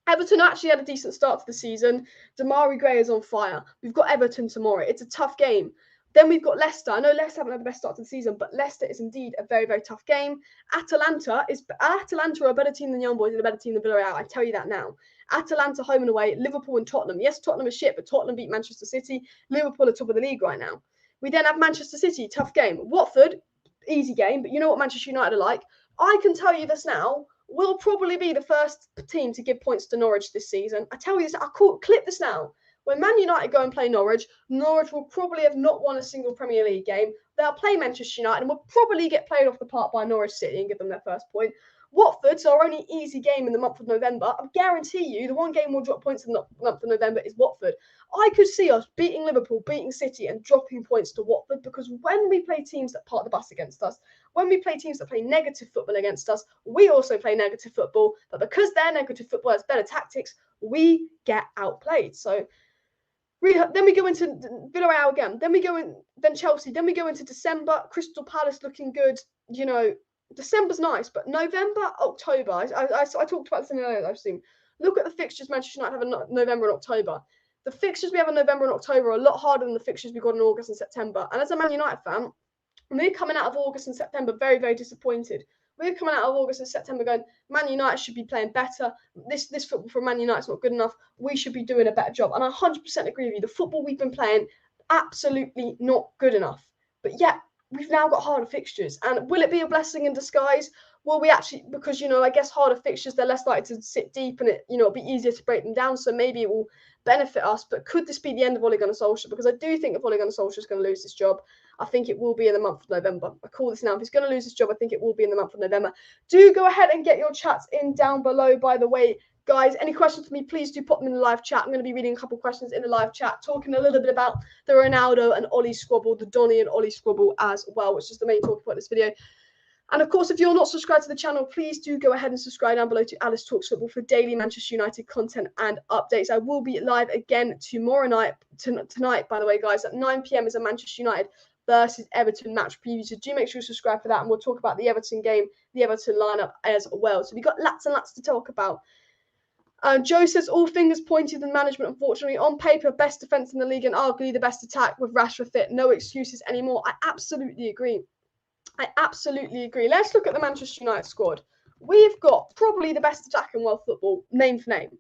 Speaker 1: Everton actually had a decent start to the season. Damari Gray is on fire. We've got Everton tomorrow. It's a tough game. Then we've got Leicester. I know Leicester haven't had the best start to the season, but Leicester is indeed a very, very tough game. Atalanta are a better team than Young Boys and a better team than Villareal. I tell you that now. Atalanta home and away, Liverpool and Tottenham. Yes, Tottenham is shit, but Tottenham beat Manchester City. Liverpool are top of the league right now. We then have Manchester City, tough game. Watford, easy game, but you know what Manchester United are like. I can tell you this now, we'll probably be the first team to give points to Norwich this season. I tell you this, clip this now. When Man United go and play Norwich, Norwich will probably have not won a single Premier League game. They'll play Manchester United and will probably get played off the park by Norwich City and give them their first point. Watford's our only easy game in the month of November. I guarantee you the one game we'll drop points in the month of November is Watford. I could see us beating Liverpool, beating City and dropping points to Watford because when we play teams that part the bus against us, when we play teams that play negative football against us, we also play negative football. But because their negative football has better tactics, we get outplayed. So then we go into Villareal again. Then Chelsea. Then we go into December. Crystal Palace looking good. December's nice, but November, October. I talked about this in the earlier live stream. Look at the fixtures Manchester United have in November and October. The fixtures we have in November and October are a lot harder than the fixtures we got in August and September. And as a Man United fan, we're coming out of August and September very, very disappointed. We're coming out of August and September going, Man United should be playing better. This football for Man United's not good enough. We should be doing a better job. And I 100% agree with you. The football we've been playing, absolutely not good enough. But yet, we've now got harder fixtures. And will it be a blessing in disguise? Will we actually, because, I guess harder fixtures, they're less likely to sit deep and it'll be easier to break them down. So maybe it will benefit us. But could this be the end of Ole Gunnar Solskjaer? Because I do think if Ole Gunnar Solskjaer is going to lose this job, I think it will be in the month of November. I call this now. If he's going to lose his job, I think it will be in the month of November. Do go ahead and get your chats in down below, by the way. Guys, any questions for me, please do pop them in the live chat. I'm going to be reading a couple of questions in the live chat, talking a little bit about the Ronaldo and Ollie squabble, the Donny and Ollie squabble as well, which is the main talking point of this video. And of course, if you're not subscribed to the channel, please do go ahead and subscribe down below to Alice Talks Football for daily Manchester United content and updates. I will be live again tomorrow night, tonight, by the way, guys, at 9 p.m. is a Manchester United versus Everton match preview. So do make sure you subscribe for that, and we'll talk about the Everton game, the Everton lineup as well. So we've got lots and lots to talk about. Joe says, all fingers pointed in management, unfortunately. On paper, best defence in the league and arguably the best attack with Rashford fit. No excuses anymore. I absolutely agree. Let's look at the Manchester United squad. We've got probably the best attack in world football, name for name.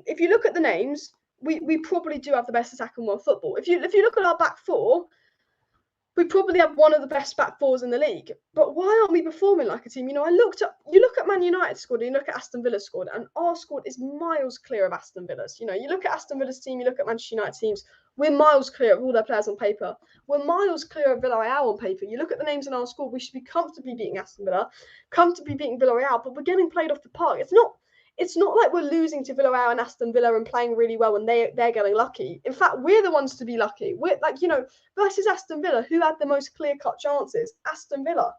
Speaker 1: If you look at the names, we probably do have the best attack in world football. If you look at our back four, we probably have one of the best back fours in the league. But why aren't we performing like a team? You look at Man United's squad, and you look at Aston Villa's squad, and our squad is miles clear of Aston Villa's. You look at Aston Villa's team, you look at Manchester United teams, we're miles clear of all their players on paper. We're miles clear of Villareal on paper. You look at the names in our squad, we should be comfortably beating Aston Villa, comfortably beating Villareal, but we're getting played off the park. It's not like we're losing to Villareal and Aston Villa and playing really well and they're getting lucky. In fact, we're the ones to be lucky. We're versus Aston Villa, who had the most clear-cut chances? Aston Villa.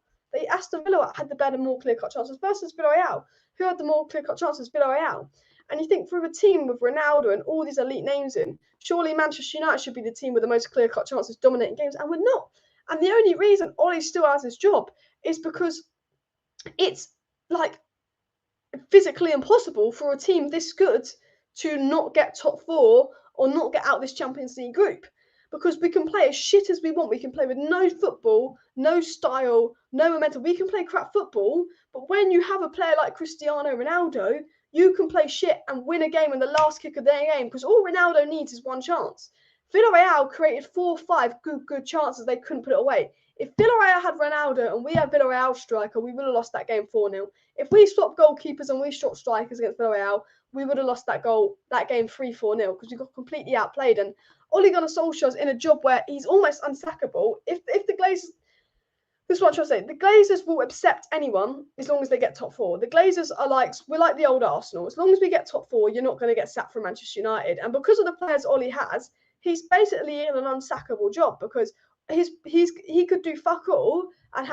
Speaker 1: Aston Villa had the better, more clear-cut chances versus Villareal, who had the more clear-cut chances? Villareal. And you think for a team with Ronaldo and all these elite names in, surely Manchester United should be the team with the most clear-cut chances dominating games, and we're not. And the only reason Ollie still has his job is because it's physically impossible for a team this good to not get top four or not get out this Champions League group. because we can play as shit as we want. We can play with no football, no style, no momentum. We can play crap football, but when you have a player like Cristiano Ronaldo, you can play shit and win a game in the last kick of their game, because all Ronaldo needs is one chance. Villareal created 4 or 5 good chances. They couldn't put it away. If Villareal had Ronaldo and we had Villareal striker, we would have lost that game 4-0. If we swapped goalkeepers and we swapped strikers against Villareal, we would have lost that game 3-4-0, because we got completely outplayed. And Ole Gunnar Solskjaer's in a job where he's almost unsackable. If the Glazers, this is what I'm trying to say, the Glazers will accept anyone as long as they get top 4. The Glazers are like, we're like the old Arsenal. As long as we get top 4, you're not going to get sacked from Manchester United. And because of the players Ollie has, he's basically in an unsackable job, because he could do fuck all and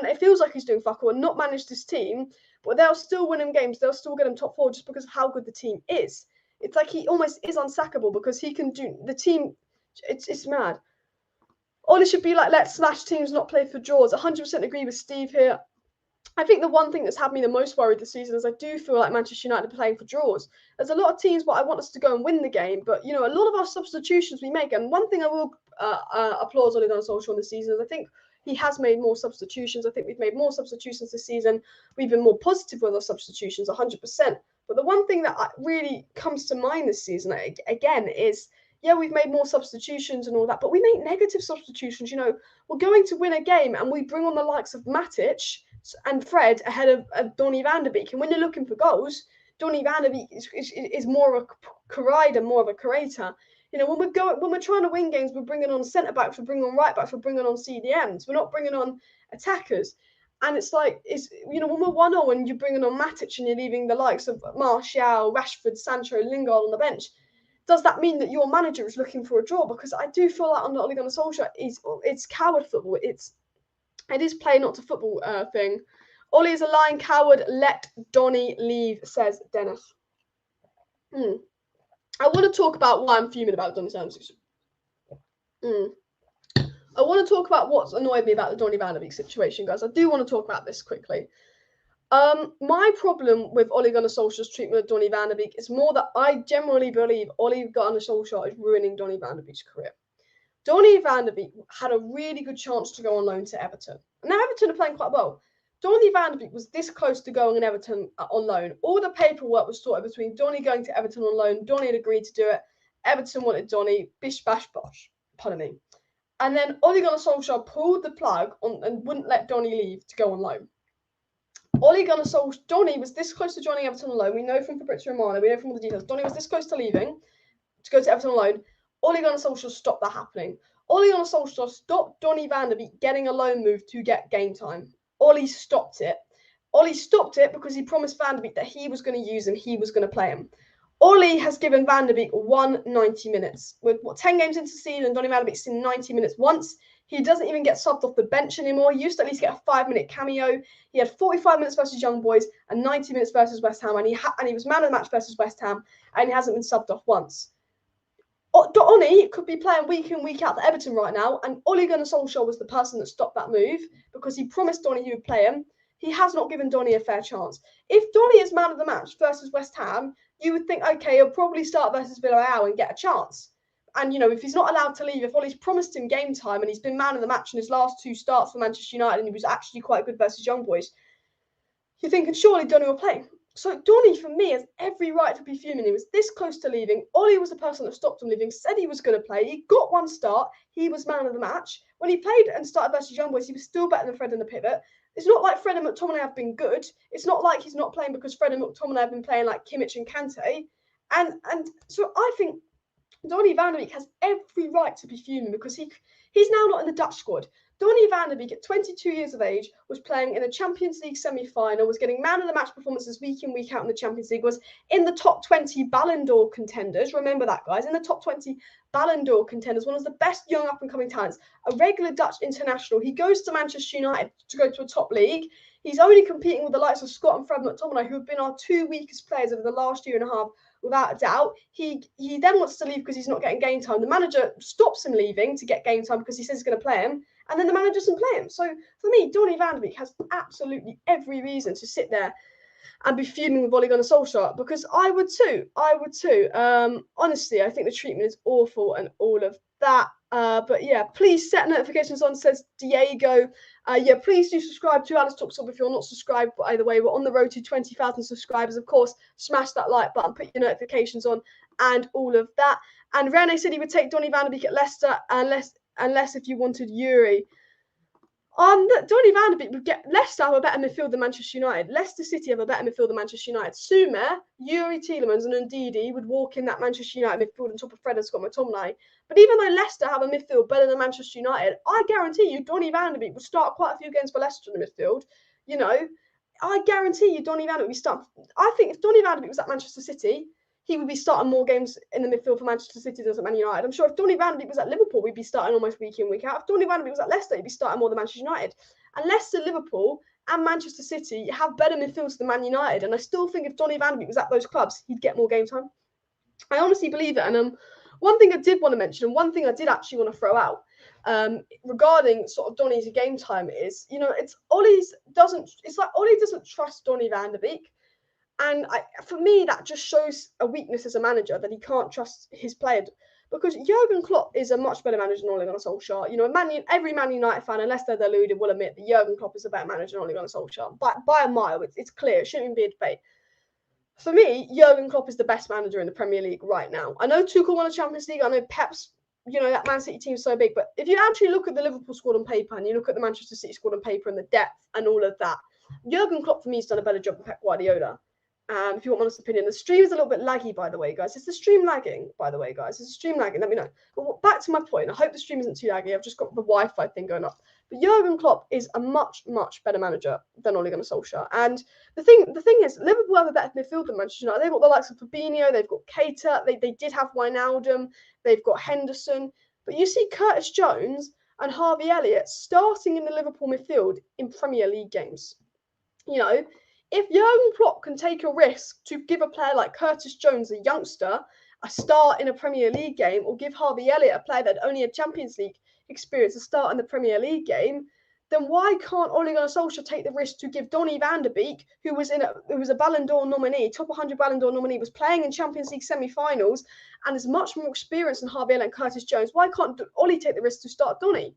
Speaker 1: it feels like he's doing fuck all and not manage this team, but they'll still win him games. They'll still get him top 4 just because of how good the team is. It's like he almost is unsackable because he can do the team. It's mad. Ollie should be like, let slash teams not play for draws. 100% agree with Steve here. I think the one thing that's had me the most worried this season is I do feel like Manchester United are playing for draws. There's a lot of teams where I want us to go and win the game, but a lot of our substitutions we make, and one thing I will applaud Ole Gunnar Solskjaer on this season is I think he has made more substitutions. I think we've made more substitutions this season. We've been more positive with our substitutions, 100%. But the one thing that really comes to mind this season, again, is, yeah, we've made more substitutions and all that, but we make negative substitutions. We're going to win a game and we bring on the likes of Matic and Fred ahead of Donny Van De Beek. And when you're looking for goals, Donny Van De Beek is more of a rider, more of a creator. When we're trying to win games, we're bringing on centre backs, we're bringing on right backs, we're bringing on CDMs. We're not bringing on attackers. And it's like, when we're 1-0 and you're bringing on Matic and you're leaving the likes of Martial, Rashford, Sancho, Lingard on the bench, does that mean that your manager is looking for a draw? Because I do feel like under Ole Gunnar Solskjaer, it's coward football. It is play not to football thing. Ollie is a lying coward. Let Donny leave, says Dennis. I want to talk about why I'm fuming about Donny Van De Beek. I want to talk about what's annoyed me about the Donny Van De Beek situation, guys. I do want to talk about this quickly. My problem with Ole Gunnar Solskjaer's treatment of Donny Van De Beek is more that I generally believe Ole Gunnar Solskjaer is ruining Donny Van De Beek's career. Donny Van De Beek had a really good chance to go on loan to Everton. Now, Everton are playing quite well. Donny Van De Beek was this close to going in Everton on loan. All the paperwork was sorted between Donny going to Everton on loan. Donny had agreed to do it. Everton wanted Donny. Bish, bash, bosh. Pardon me. And then Ole Gunnar Solskjaer pulled the plug on and wouldn't let Donny leave to go on loan. Ole Gunnar Solskjaer, Donny was this close to joining Everton on loan. We know from Fabrizio Romano, we know from all the details. Donny was this close to leaving to go to Everton on loan. Ole Gunnar Solskjaer stopped that happening. Ole Gunnar Solskjaer stopped Donny Van De Beek getting a loan move to get game time. Ollie stopped it. Ollie stopped it because he promised Van De Beek that he was going to use him, he was going to play him. Ollie has given Van De Beek 190 minutes. With 10 games into the season, Donny Van De Beek's seen 90 minutes once. He doesn't even get subbed off the bench anymore. He used to at least get a 5-minute cameo. He had 45 minutes versus Young Boys and 90 minutes versus West Ham, and he was man of the match versus West Ham, and he hasn't been subbed off once. Donny could be playing week in, week out for Everton right now, and Ole Gunnar Solskjaer was the person that stopped that move because he promised Donny he would play him. He has not given Donny a fair chance. If Donny is man of the match versus West Ham, you would think, okay, he'll probably start versus Villareal and get a chance. And, if he's not allowed to leave, if Ollie's promised him game time and he's been man of the match in his last 2 starts for Manchester United and he was actually quite good versus Young Boys, you're thinking, surely Donny will play. So Donny, for me, has every right to be fuming. He was this close to leaving. Ollie was the person that stopped him leaving, said he was going to play. He got 1 start. He was man of the match. When he played and started versus Young Boys, he was still better than Fred in the pivot. It's not like Fred and McTominay have been good. It's not like he's not playing because Fred and McTominay have been playing like Kimmich and Kante. And so I think Donny Van De Beek has every right to be fuming because he's now not in the Dutch squad. Donny Van De Beek, at 22 years of age, was playing in a Champions League semi-final, was getting man of the match performances week in, week out in the Champions League, was in the top 20 Ballon d'Or contenders. Remember that, guys. In the top 20 Ballon d'Or contenders, one of the best young up-and-coming talents, a regular Dutch international. He goes to Manchester United to go to a top league. He's only competing with the likes of Scott and Fred McTominay, who have been our 2 weakest players over the last year and a half, without a doubt. He then wants to leave because he's not getting game time. The manager stops him leaving to get game time because he says he's going to play him. And then the manager doesn't play him. So for me, Donny Van De Beek has absolutely every reason to sit there and be fuming with Ole Gunnar Solskjaer because I would too. Honestly, I think the treatment is awful and all of that. But yeah, please set notifications on, says Diego. Yeah, please do subscribe to Alice Talks Up if you're not subscribed. But either way, we're on the road to 20,000 subscribers. Of course, smash that like button, put your notifications on, and all of that. And Rene said he would take Donny Van De Beek at Leicester, unless if you wanted Yuri. Donny Van De Beek would get Leicester have a better midfield than Manchester United. Leicester City have a better midfield than Manchester United. Sumer, Yuri Tielemans, and Ndidi would walk in that Manchester United midfield on top of Fred and Scott McTominay. But even though Leicester have a midfield better than Manchester United, I guarantee you Donny Van De Beek would start quite a few games for Leicester in the midfield. You know, I guarantee you Donny Van De Beek would start. I think if Donny Van De Beek was at Manchester City, he would be starting more games in the midfield for Manchester City than at Man United. I'm sure if Donny Van De Beek was at Liverpool, we'd be starting almost week in, week out. If Donny Van De Beek was at Leicester, he'd be starting more than Manchester United. And Leicester, Liverpool, and Manchester City have better midfields than Man United. And I still think if Donny Van De Beek was at those clubs, he'd get more game time. I honestly believe it. And one thing I did want to mention, and one thing I did actually want to throw out, regarding sort of Donny's game time is, it's Ollie doesn't trust Donny Van De Beek. And for me, that just shows a weakness as a manager, that he can't trust his players. Because Jurgen Klopp is a much better manager than Ole Gunnar Solskjaer. Every Man United fan, unless they're deluded, will admit that Jurgen Klopp is a better manager than Ole Gunnar Solskjaer. By a mile, it's clear. It shouldn't even be a debate. For me, Jurgen Klopp is the best manager in the Premier League right now. I know Tuchel won the Champions League. I know Pep's, that Man City team is so big. But if you actually look at the Liverpool squad on paper and you look at the Manchester City squad on paper and the depth and all of that, Jurgen Klopp, for me, has done a better job than Pep Guardiola. If you want my honest opinion, the stream is a little bit laggy, by the way, guys. Is the stream lagging, by the way, guys? Is the stream lagging? Let me know. But back to my point. I hope the stream isn't too laggy. I've just got the Wi-Fi thing going up. But Jurgen Klopp is a much, much better manager than Ole Gunnar Solskjaer. And the thing is, Liverpool have a better midfield than Manchester United. They've got the likes of Fabinho. They've got Keita. They did have Wijnaldum. They've got Henderson. But you see Curtis Jones and Harvey Elliott starting in the Liverpool midfield in Premier League games. If Jurgen Klopp can take a risk to give a player like Curtis Jones, a youngster, a start in a Premier League game, or give Harvey Elliott, a player that only had Champions League experience, a start in the Premier League game, then why can't Ole Gunnar Solskjaer take the risk to give Donny Van De Beek, who was a Ballon d'Or nominee, top 100 Ballon d'Or nominee, was playing in Champions League semi-finals, and is much more experienced than Harvey Elliott and Curtis Jones? Why can't Ollie take the risk to start Donny?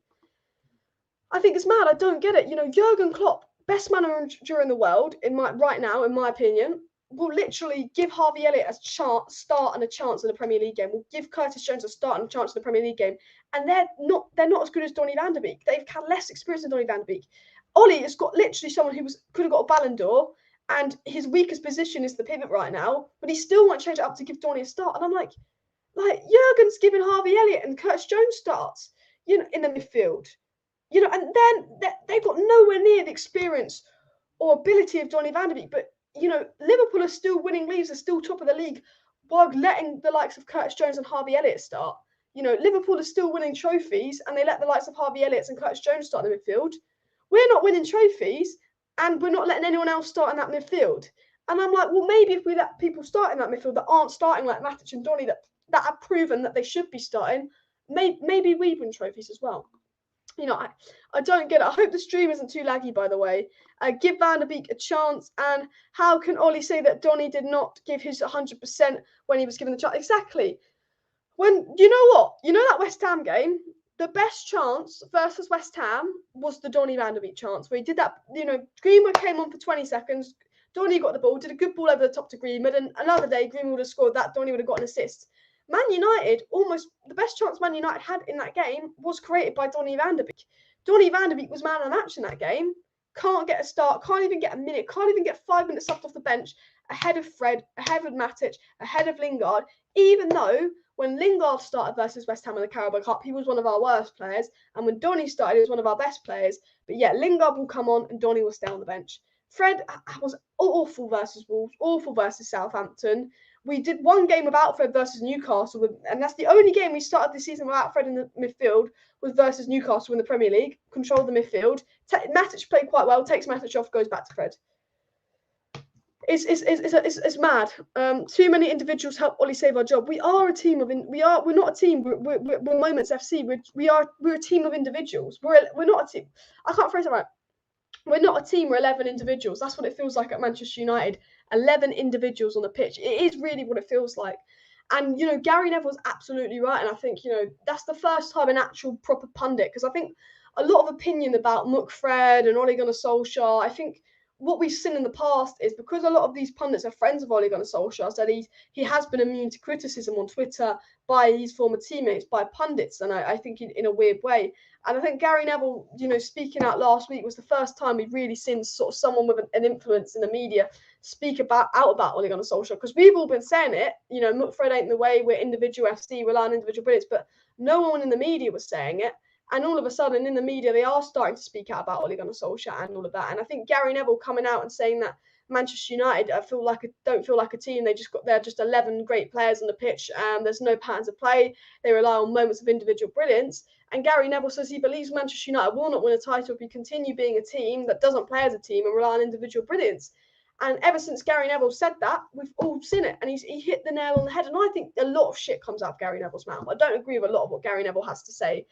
Speaker 1: I think it's mad. I don't get it. Jurgen Klopp, best manager in the world, right now, in my opinion, will literally give Harvey Elliott a start and a chance in the Premier League game. Will give Curtis Jones a start and a chance in the Premier League game. And they're not as good as Donny Van De Beek. They've had less experience than Donny Van De Beek. Ollie has got literally someone who could have got a Ballon d'Or, and his weakest position is the pivot right now, but he still won't change it up to give Donny a start. And I'm like Jurgen's giving Harvey Elliott and Curtis Jones starts, in the midfield. And then they've got nowhere near the experience or ability of Donny Van De Beek. But, Liverpool are still winning leagues, are still top of the league, while letting the likes of Curtis Jones and Harvey Elliott start. Liverpool are still winning trophies, and they let the likes of Harvey Elliott and Curtis Jones start in the midfield. We're not winning trophies, and we're not letting anyone else start in that midfield. And I'm like, well, maybe if we let people start in that midfield that aren't starting, like Matic and Donny, that have proven that they should be starting, maybe we win trophies as well. I don't get it. I hope the stream isn't too laggy, by the way. Give Van De Beek a chance. And how can Ollie say that Donny did not give his 100% when he was given the chance? Exactly. When, that West Ham game, the best chance versus West Ham was the Donny Van De Beek chance, where he did that, Greenwood came on for 20 seconds. Donny got the ball, did a good ball over the top to Greenwood, and another day Greenwood would have scored that, Donny would have got an assist. Man United, almost the best chance Man United had in that game was created by Donny Van De Beek. Donny Van De Beek was man of the match in that game. Can't get a start, can't even get a minute, can't even get 5 minutes subbed off the bench, ahead of Fred, ahead of Matic, ahead of Lingard, even though when Lingard started versus West Ham in the Carabao Cup, he was one of our worst players, and when Donny started, he was one of our best players. But yeah, Lingard will come on and Donny will stay on the bench. Fred was awful versus Wolves, awful versus Southampton. We did one game without Fred versus Newcastle, and that's the only game we started the season without Fred in the midfield, was versus Newcastle in the Premier League. Controlled the midfield. Matic played quite well, takes Matic off, goes back to Fred. It's mad. Too many individuals help Ollie save our job. We are a team of we're not a team. We're Moments FC. We're a team of individuals. We're not a team. I can't phrase it right. We're not a team. We're 11 individuals. That's what it feels like at Manchester United. 11 individuals on the pitch. It is really what it feels like. And, Gary Neville's absolutely right. And I think, that's the first time an actual proper pundit, because I think a lot of opinion about McFred and Ole Gunnar Solskjaer, I think what we've seen in the past is because a lot of these pundits are friends of Ole Gunnar Solskjaer, so he has been immune to criticism on Twitter by his former teammates, by pundits, and I think in a weird way. And I think Gary Neville, speaking out last week was the first time we've really seen sort of someone with an influence in the media speak out about Ole Gunnar Solskjaer, because we've all been saying it, McFred ain't the way, we're individual FC, rely on individual brilliance, but no one in the media was saying it. And all of a sudden, in the media, they are starting to speak out about Ole Gunnar Solskjaer and all of that. And I think Gary Neville coming out and saying that Manchester United don't feel like a team. They're just 11 great players on the pitch, and there's no patterns of play. They rely on moments of individual brilliance. And Gary Neville says he believes Manchester United will not win a title if we continue being a team that doesn't play as a team and rely on individual brilliance. And ever since Gary Neville said that, we've all seen it. And he hit the nail on the head. And I think a lot of shit comes out of Gary Neville's mouth. I don't agree with a lot of what Gary Neville has to say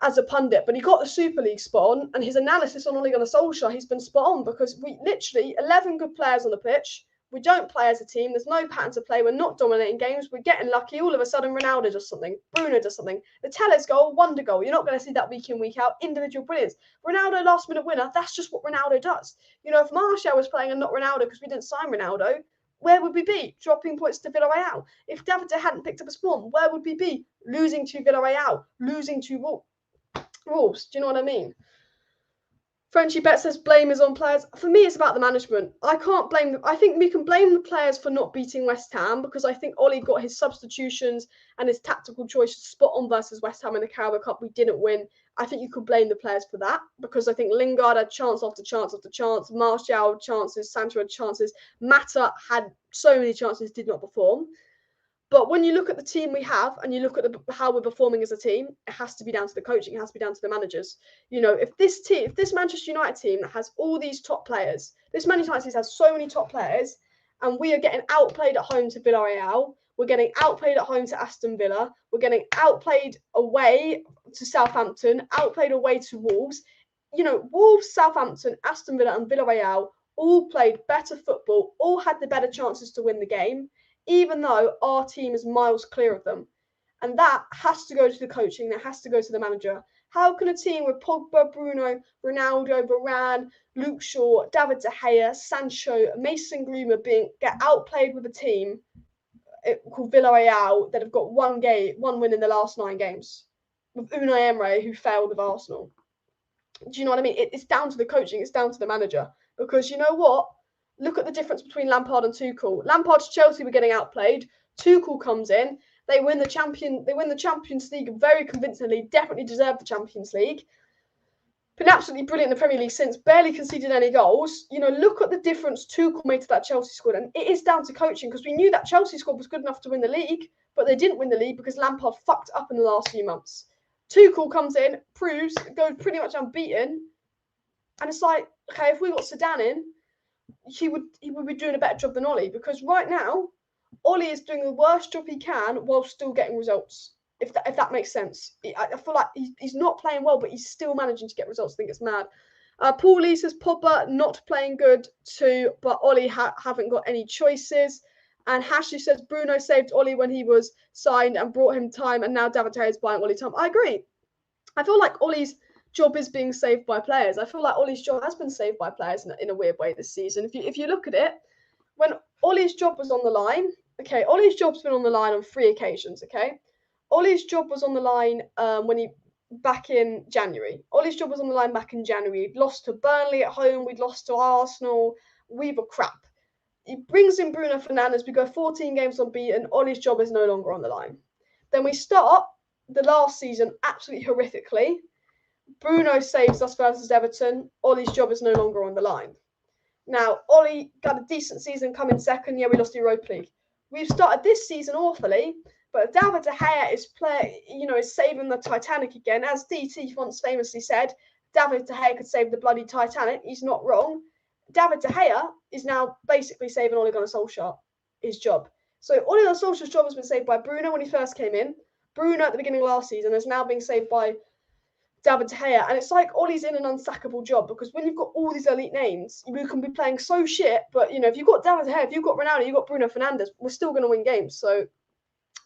Speaker 1: as a pundit, but he got the Super League spot on, and his analysis on Ole Gunnar Solskjaer, he's been spot on, because we literally 11 good players on the pitch. We don't play as a team. There's no pattern to play. We're not dominating games. We're getting lucky. All of a sudden, Ronaldo does something. Bruno does something. The Telles goal, wonder goal. You're not going to see that week in, week out. Individual brilliance. Ronaldo, last minute winner. That's just what Ronaldo does. If Martial was playing and not Ronaldo because we didn't sign Ronaldo, where would we be? Dropping points to Villareal. If David hadn't picked up a spawn, where would we be? Losing to Villareal. Losing to Wolves. Do you know what I mean? Frenchy Bet says blame is on players. For me, it's about the management. I can't blame them. I think we can blame the players for not beating West Ham, because I think Ollie got his substitutions and his tactical choices spot on versus West Ham in the Carabao Cup. We didn't win. I think you could blame the players for that, because I think Lingard had chance after chance after chance. Martial had chances. Sancho had chances. Mata had so many chances, did not perform. But when you look at the team we have and you look at how we're performing as a team, it has to be down to the coaching. It has to be down to the managers. If this Manchester United team that has all these top players, this Manchester United team has so many top players, and we are getting outplayed at home to Villareal, we're getting outplayed at home to Aston Villa, we're getting outplayed away to Southampton, outplayed away to Wolves. Wolves, Southampton, Aston Villa and Villareal all played better football, all had the better chances to win the game, even though our team is miles clear of them. And that has to go to the coaching, that has to go to the manager. How can a team with Pogba, Bruno, Ronaldo, Varane, Luke Shaw, David De Gea, Sancho, Mason Greenwood get outplayed with a team called Villareal that have got one win in the last 9 games, with Unai Emery, who failed with Arsenal? Do you know what I mean? It's down to the coaching, it's down to the manager. Because you know what? Look at the difference between Lampard and Tuchel. Lampard's Chelsea were getting outplayed. Tuchel comes in. They win the Champions League very convincingly. Definitely deserve the Champions League. Been absolutely brilliant in the Premier League since. Barely conceded any goals. Look at the difference Tuchel made to that Chelsea squad. And it is down to coaching, because we knew that Chelsea squad was good enough to win the league, but they didn't win the league because Lampard fucked up in the last few months. Tuchel comes in, proves, goes pretty much unbeaten. And it's like, okay, if we got Zidane in, he would be doing a better job than Ollie, because right now Ollie is doing the worst job he can while still getting results. If that makes sense, I feel like he's not playing well, but he's still managing to get results. I think it's mad. Paul Lee says Pogba not playing good too, but Ollie haven't got any choices. And Hashley says Bruno saved Ollie when he was signed and brought him time, and now David is buying Ollie time. I agree. I feel like Ollie's job is being saved by players. I feel like Ollie's job has been saved by players in a weird way this season. If you look at it, when Ollie's job was on the line, okay, Ollie's job's been on the line on 3 occasions, okay? Ollie's job was on the line back in January. Ollie's job was on the line back in January. We'd lost to Burnley at home. We'd lost to Arsenal. We were crap. He brings in Bruno Fernandes. We go 14 games unbeaten. Ollie's job is no longer on the line. Then we start the last season absolutely horrifically. Bruno saves us versus Everton. Ollie's job is no longer on the line. Now, Ollie got a decent season coming second. Yeah, we lost the Europa League. We've started this season awfully, but David De Gea is saving the Titanic again. As DT once famously said, David De Gea could save the bloody Titanic. He's not wrong. David De Gea is now basically saving Ole Gunnar Solskjaer, his job. So Ole Gunnar Solskjaer's job has been saved by Bruno when he first came in. Bruno at the beginning of last season is now being saved by David De Gea, and it's like Ollie's in an unsackable job, because when you've got all these elite names, you can be playing so shit, but if you've got David De Gea, if you've got Ronaldo, you've got Bruno Fernandes, we're still going to win games. So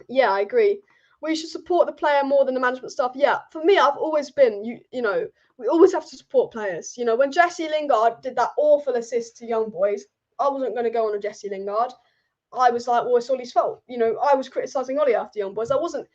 Speaker 1: Yeah, I agree. We should support the player more than the management staff. Yeah, for me, I've always been, you know, we always have to support players. You know, when Jesse Lingard did that awful assist to Young Boys, I wasn't going to go on a Jesse Lingard. I was like, well, it's Olly's fault. You know, I was criticising Ollie after Young Boys. I wasn't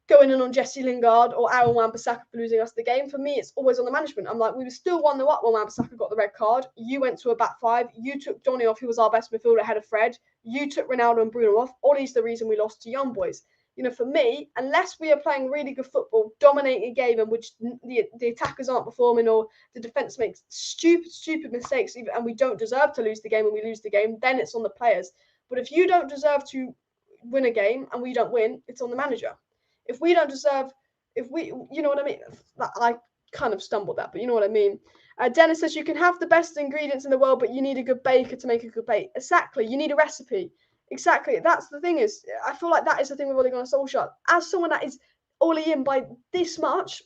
Speaker 1: going in on Jesse Lingard or Aaron Wan-Bissaka for losing us the game. For me, it's always on the management. I'm like, we were still 1-0 up when Wan-Bissaka got the red card. You went to a back five. You took Donny off, who was our best midfielder ahead of Fred. You took Ronaldo and Bruno off. Ollie's the reason we lost to Young Boys. You know, for me, unless we are playing really good football, dominating a game in which the attackers aren't performing or the defence makes stupid mistakes, and we don't deserve to lose the game and we lose the game, then it's on the players. But if you don't deserve to win a game and we don't win, it's on the manager. If we don't deserve, if we, you know what I mean? I kind of stumbled that, but you know what I mean. Dennis says you can have the best ingredients in the world, but you need a good baker to make a good bake. Exactly. You need a recipe. Exactly. That's the thing is, I feel like that is the thing with Ole Gunnar Solskjaer. As someone that is Ollie in by this much,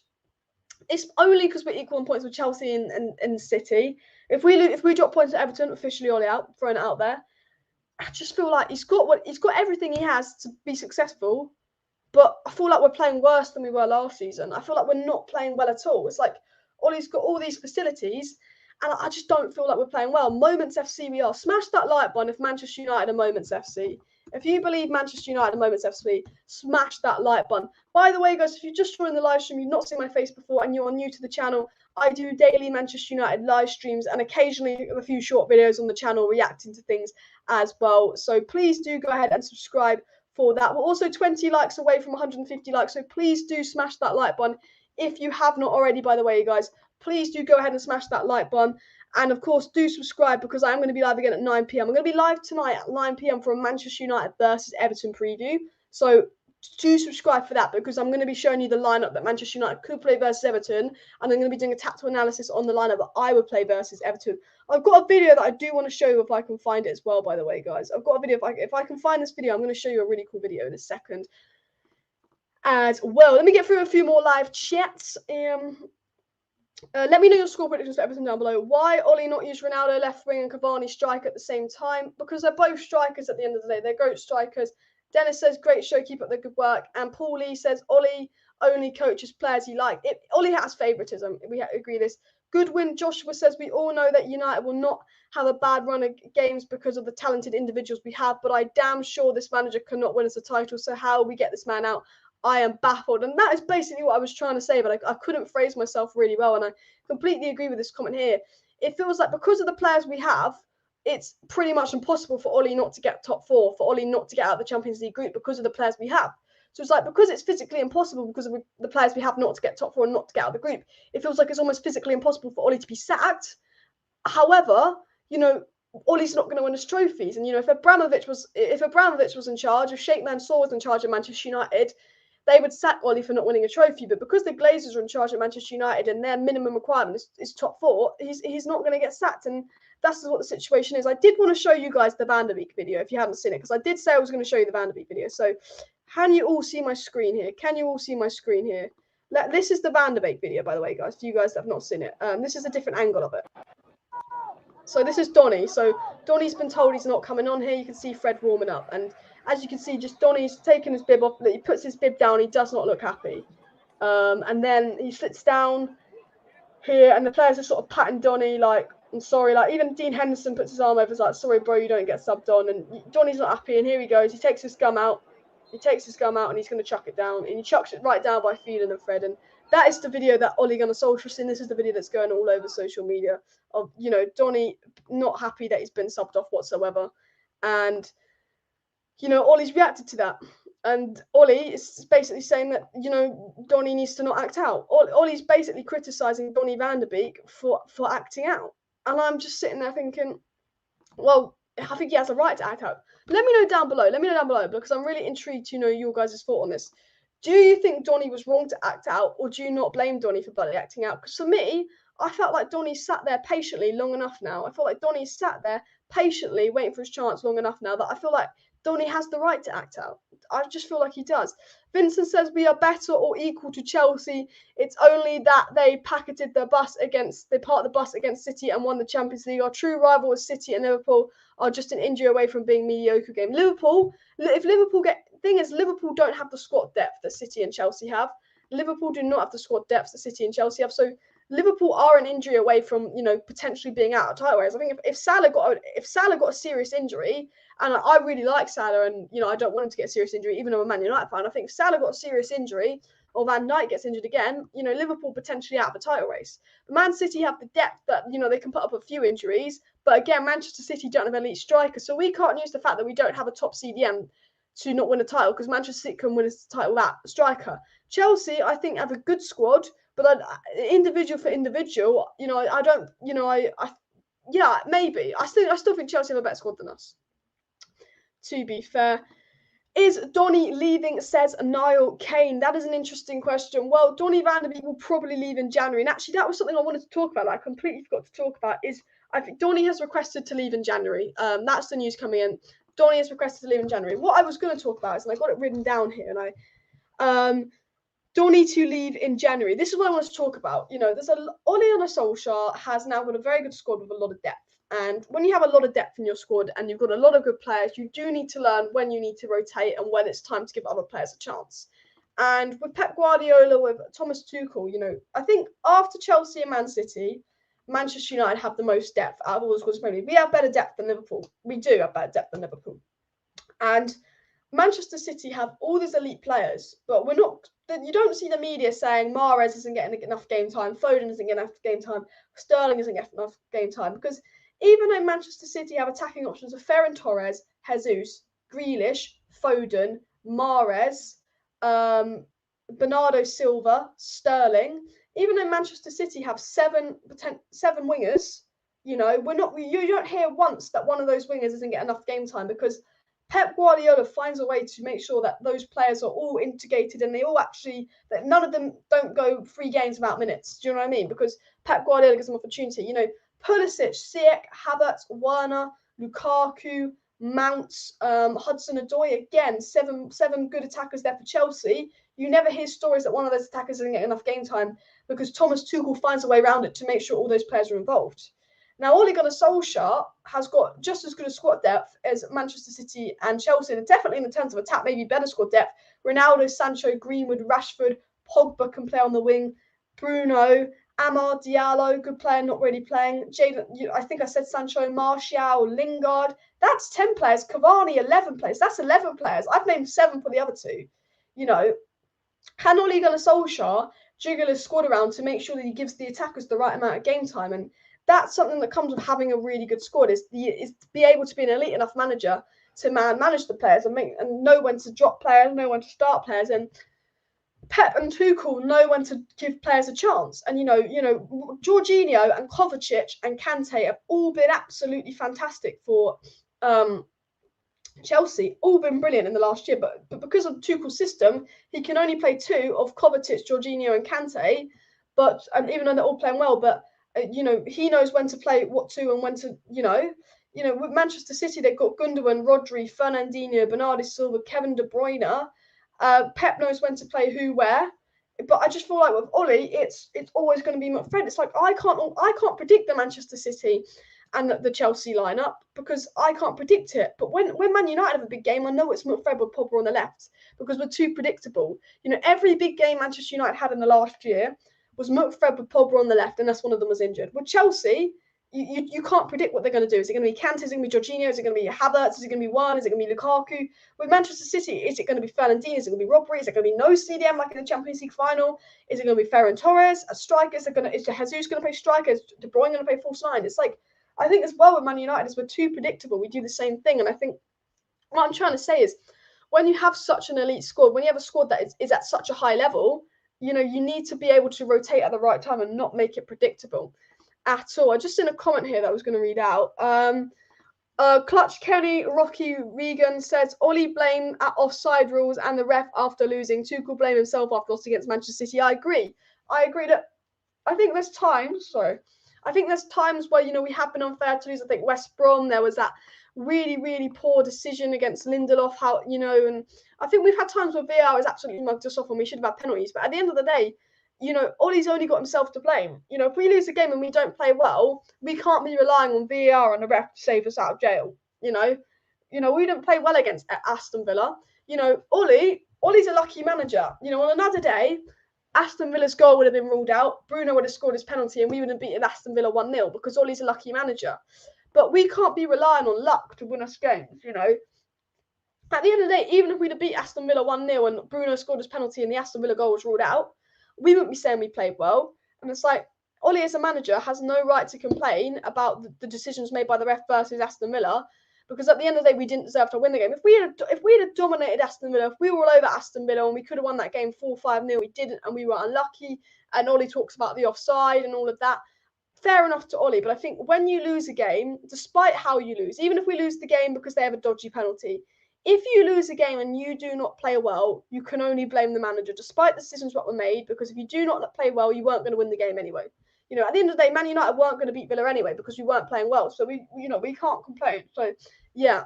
Speaker 1: it's only because we're equal in points with Chelsea and City. If we drop points at Everton, officially Ollie out, throwing it out there. I just feel like he's got everything he has to be successful. But I feel like we're playing worse than we were last season. I feel like we're not playing well at all. It's like Ollie's got all these facilities, and I just don't feel like we're playing well. Moments FC we are. Smash that like button if Manchester United are Moments FC. If you believe Manchester United are Moments FC, smash that like button. By the way, guys, if you just joined the live stream, you've not seen my face before, and you're new to the channel, I do daily Manchester United live streams and occasionally a few short videos on the channel reacting to things as well. So please do go ahead and subscribe for that. We're also 20 likes away from 150 likes, so please do smash that like button if you have not already. By the way, guys, please do go ahead and smash that like button, and of course do subscribe because I'm going to be live again at 9 p.m. I'm going to be live tonight at 9 p.m. for a Manchester United versus Everton preview, so do subscribe for that because I'm going to be showing you the lineup that Manchester United could play versus Everton, and I'm going to be doing a tactical analysis on the lineup that I would play versus Everton. I've got a video that I do want to show you if I can find it as well, by the way, guys. I've got a video. If I can find this video, I'm going to show you a really cool video in a second as well. Let me get through a few more live chats. Let me know your score predictions for Everton down below. Why Ollie not use Ronaldo left wing and Cavani strike at the same time? Because they're both strikers at the end of the day. They're great strikers. Dennis says, great show, keep up the good work. And Paul Lee says, Ollie only coaches players he likes. Ollie has favouritism. We agree this. Goodwin Joshua says, we all know that United will not have a bad run of games because of the talented individuals we have, but I'm damn sure this manager cannot win us a title, so how we get this man out? I am baffled. And that is basically what I was trying to say, but I couldn't phrase myself really well, and I completely agree with this comment here. It feels like because of the players we have, it's pretty much impossible for Ollie not to get top four, for Ollie not to get out of the Champions League group because of the players we have. So it's like because it's physically impossible because of the players we have not to get top four and not to get out of the group, it feels like it's almost physically impossible for Ollie to be sacked. However, you know, Ollie's not going to win us trophies. And, you know, if Abramovich was in charge, if Sheikh Mansour was in charge of Manchester United, they would sack Ollie for not winning a trophy. But because the Glazers are in charge of Manchester United and their minimum requirement is top four, he's not going to get sacked. And that's what the situation is. I did want to show you guys the Van De Beek video if you haven't seen it, because I did say I was going to show you the Van De Beek video. So can you all see my screen here? This is the Van De Beek video, by the way, guys, for you guys that have not seen it. This is a different angle of it. So this is Donny. So Donny's been told he's not coming on here. You can see Fred warming up. And as you can see, just Donny's taking his bib off. He puts his bib down. He does not look happy. And then he sits down here, and the players are sort of patting Donny like, I'm sorry. Like, even Dean Henderson puts his arm over, like, sorry, bro, you don't get subbed on. And Donny's not happy. And here he goes. He takes his gum out. And he's going to chuck it down. And he chucks it right down by Phelan and Fred. And that is the video that Ole Gunnar Solskjaer seen. This is the video that's going all over social media of, you know, Donny not happy that he's been subbed off whatsoever. And, you know, Ollie's reacted to that. And Ollie is basically saying that, you know, Donny needs to not act out. Ollie's basically criticising Donny Van De Beek for acting out. And I'm just sitting there thinking, well, I think he has a right to act out. Let me know down below. Because I'm really intrigued to know your guys' thought on this. Do you think Donny was wrong to act out, or do you not blame Donny for bloody acting out? Because for me, I felt like Donny sat there patiently long enough now. I feel like Donny sat there patiently waiting for his chance long enough now that I feel like Donny has the right to act out. I just feel like he does. Vincent says we are better or equal to Chelsea. It's only that they parked the bus against City and won the Champions League. Our true rivals City and Liverpool are just an injury away from being mediocre game. Liverpool don't have the squad depth that City and Chelsea have. Liverpool do not have the squad depth that City and Chelsea have. So Liverpool are an injury away from, potentially being out of title race. I think if Salah got a serious injury, and I really like Salah, and I don't want him to get a serious injury, even though I'm a Man United fan. I think if Salah got a serious injury, or Van Dijk gets injured again, Liverpool potentially out of the title race. But Man City have the depth that they can put up a few injuries, but again, Manchester City don't have elite strikers, so we can't use the fact that we don't have a top CDM to not win a title, because Manchester City can win a title that striker. Chelsea, I think, have a good squad, but individual for individual, maybe. I still think Chelsea have a better squad than us. To be fair. Is Donny leaving, says Niall Kane? That is an interesting question. Well, Donny Van De Beek will probably leave in January. And actually, that was something I wanted to talk about that I completely forgot to talk about. I think Donny has requested to leave in January. That's the news coming in. Donny has requested to leave in January. What I was going to talk about is, and I got it written down here, and Donny to leave in January. This is what I want to talk about. Ole Gunnar Solskjaer has now got a very good squad with a lot of depth. And when you have a lot of depth in your squad and you've got a lot of good players, you do need to learn when you need to rotate and when it's time to give other players a chance. And with Pep Guardiola, with Thomas Tuchel, I think after Chelsea and Man City, Manchester United have the most depth out of all the squads. We have better depth than Liverpool. We do have better depth than Liverpool. And Manchester City have all these elite players, but you don't see the media saying Mahrez isn't getting enough game time, Foden isn't getting enough game time, Sterling isn't getting enough game time, because even though Manchester City have attacking options of Ferran Torres, Jesus, Grealish, Foden, Mahrez, Bernardo Silva, Sterling, even though Manchester City have seven wingers, you don't hear once that one of those wingers isn't getting enough game time, because Pep Guardiola finds a way to make sure that those players are all integrated and that none of them don't go 3 games without minutes. Do you know what I mean? Because Pep Guardiola gives them opportunity. Pulisic, Ziyech, Havertz, Werner, Lukaku, Mount, Hudson-Odoi, again, seven good attackers there for Chelsea. You never hear stories that one of those attackers doesn't get enough game time, because Thomas Tuchel finds a way around it to make sure all those players are involved. Now, Ole Gunnar Solskjaer has got just as good a squad depth as Manchester City and Chelsea, and definitely in terms of attack, maybe better squad depth. Ronaldo, Sancho, Greenwood, Rashford, Pogba can play on the wing, Bruno, Amar, Diallo, good player, not really playing. Jadon, I think I said Sancho, Martial, Lingard. That's 10 players. Cavani, 11 players. That's 11 players. I've named 7 for the other 2. Can Ole Gunnar Solskjaer jiggle his squad around to make sure that he gives the attackers the right amount of game time? And that's something that comes with having a really good squad, is to be able to be an elite enough manager to manage the players and know when to drop players, know when to start players, and Pep and Tuchel know when to give players a chance. And Jorginho and Kovacic and Kante have all been absolutely fantastic for Chelsea, all been brilliant in the last year. But because of Tuchel's system, he can only play 2 of Kovacic, Jorginho, and Kante. And even though they're all playing well, but he knows when to play what 2 and when to, with Manchester City, they've got Gundogan, Rodri, Fernandinho, Bernardo Silva, Kevin De Bruyne. Pep knows when to play who where, but I just feel like with Ollie, it's always going to be McFred. It's like I can't predict the Manchester City and the Chelsea lineup, because I can't predict it. But when Man United have a big game, I know it's McFred with Pogba on the left, because we're too predictable. Every big game Manchester United had in the last year was McFred with Pogba on the left, unless one of them was injured. With Chelsea, you can't predict what they're going to do. Is it going to be Kante? Is it going to be Jorginho? Is it going to be Havertz? Is it going to be Werner? Is it going to be Lukaku? With Manchester City, is it going to be Fernandinho? Is it going to be Rodri? Is it going to be no CDM like in the Champions League final? Is it going to be Ferran Torres? A striker? Is Jesus going to play striker? Is De Bruyne going to play false 9? It's like, I think as well with Man United is we're too predictable. We do the same thing. And I think what I'm trying to say is, when you have such an elite squad, when you have a squad that is at such a high level, you need to be able to rotate at the right time and not make it predictable at all. I just seen a comment here that I was going to read out. Clutch Kenny Rocky Regan says Ollie blame at offside rules and the ref after losing. Tuchel blame himself after loss against Manchester City. I agree that I think there's times where we have been unfair to lose. I think West Brom, there was that really, really poor decision against Lindelof. How, you know, and I think we've had times where VAR has absolutely mugged us off and we should have had penalties. But at the end of the day, you know, Ollie's only got himself to blame. You know, if we lose a game and we don't play well, we can't be relying on VAR and the ref to save us out of jail. You know, we didn't play well against Aston Villa. You know, Ollie's a lucky manager. You know, on another day, Aston Villa's goal would have been ruled out. Bruno would have scored his penalty and we would have beaten Aston Villa 1-0 because Ollie's a lucky manager. But we can't be relying on luck to win us games, you know. At the end of the day, even if we'd have beat Aston Villa 1-0 and Bruno scored his penalty and the Aston Villa goal was ruled out, we wouldn't be saying we played well. And it's like, Ollie as a manager has no right to complain about the decisions made by the ref versus Aston Villa, because at the end of the day, we didn't deserve to win the game. If we had dominated Aston Villa, if we were all over Aston Villa and we could have won that game 4-5-0, we didn't, and we were unlucky. And Ollie talks about the offside and all of that. Fair enough to Ollie, but I think when you lose a game, despite how you lose, even if we lose the game because they have a dodgy penalty, if you lose a game and you do not play well, you can only blame the manager, despite the decisions that were made, because if you do not play well, you weren't going to win the game anyway. You know, at the end of the day, Man United weren't going to beat Villa anyway because we weren't playing well. So we can't complain. So yeah.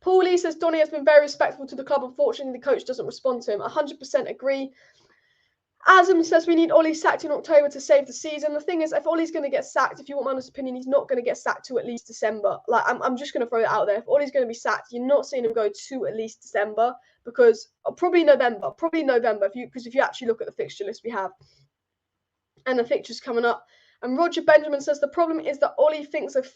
Speaker 1: Paul Lee says Donny has been very respectful to the club. Unfortunately, the coach doesn't respond to him. 100% agree. Azam says we need Ollie sacked in October to save the season. The thing is, if Ollie's going to get sacked, if you want my honest opinion, he's not going to get sacked to at least December. Like, I'm just going to throw it out there. If Ollie's going to be sacked, you're not seeing him go to at least December, because probably November. If you actually look at the fixture list we have and the fixtures coming up. And Roger Benjamin says the problem is that Ollie thinks of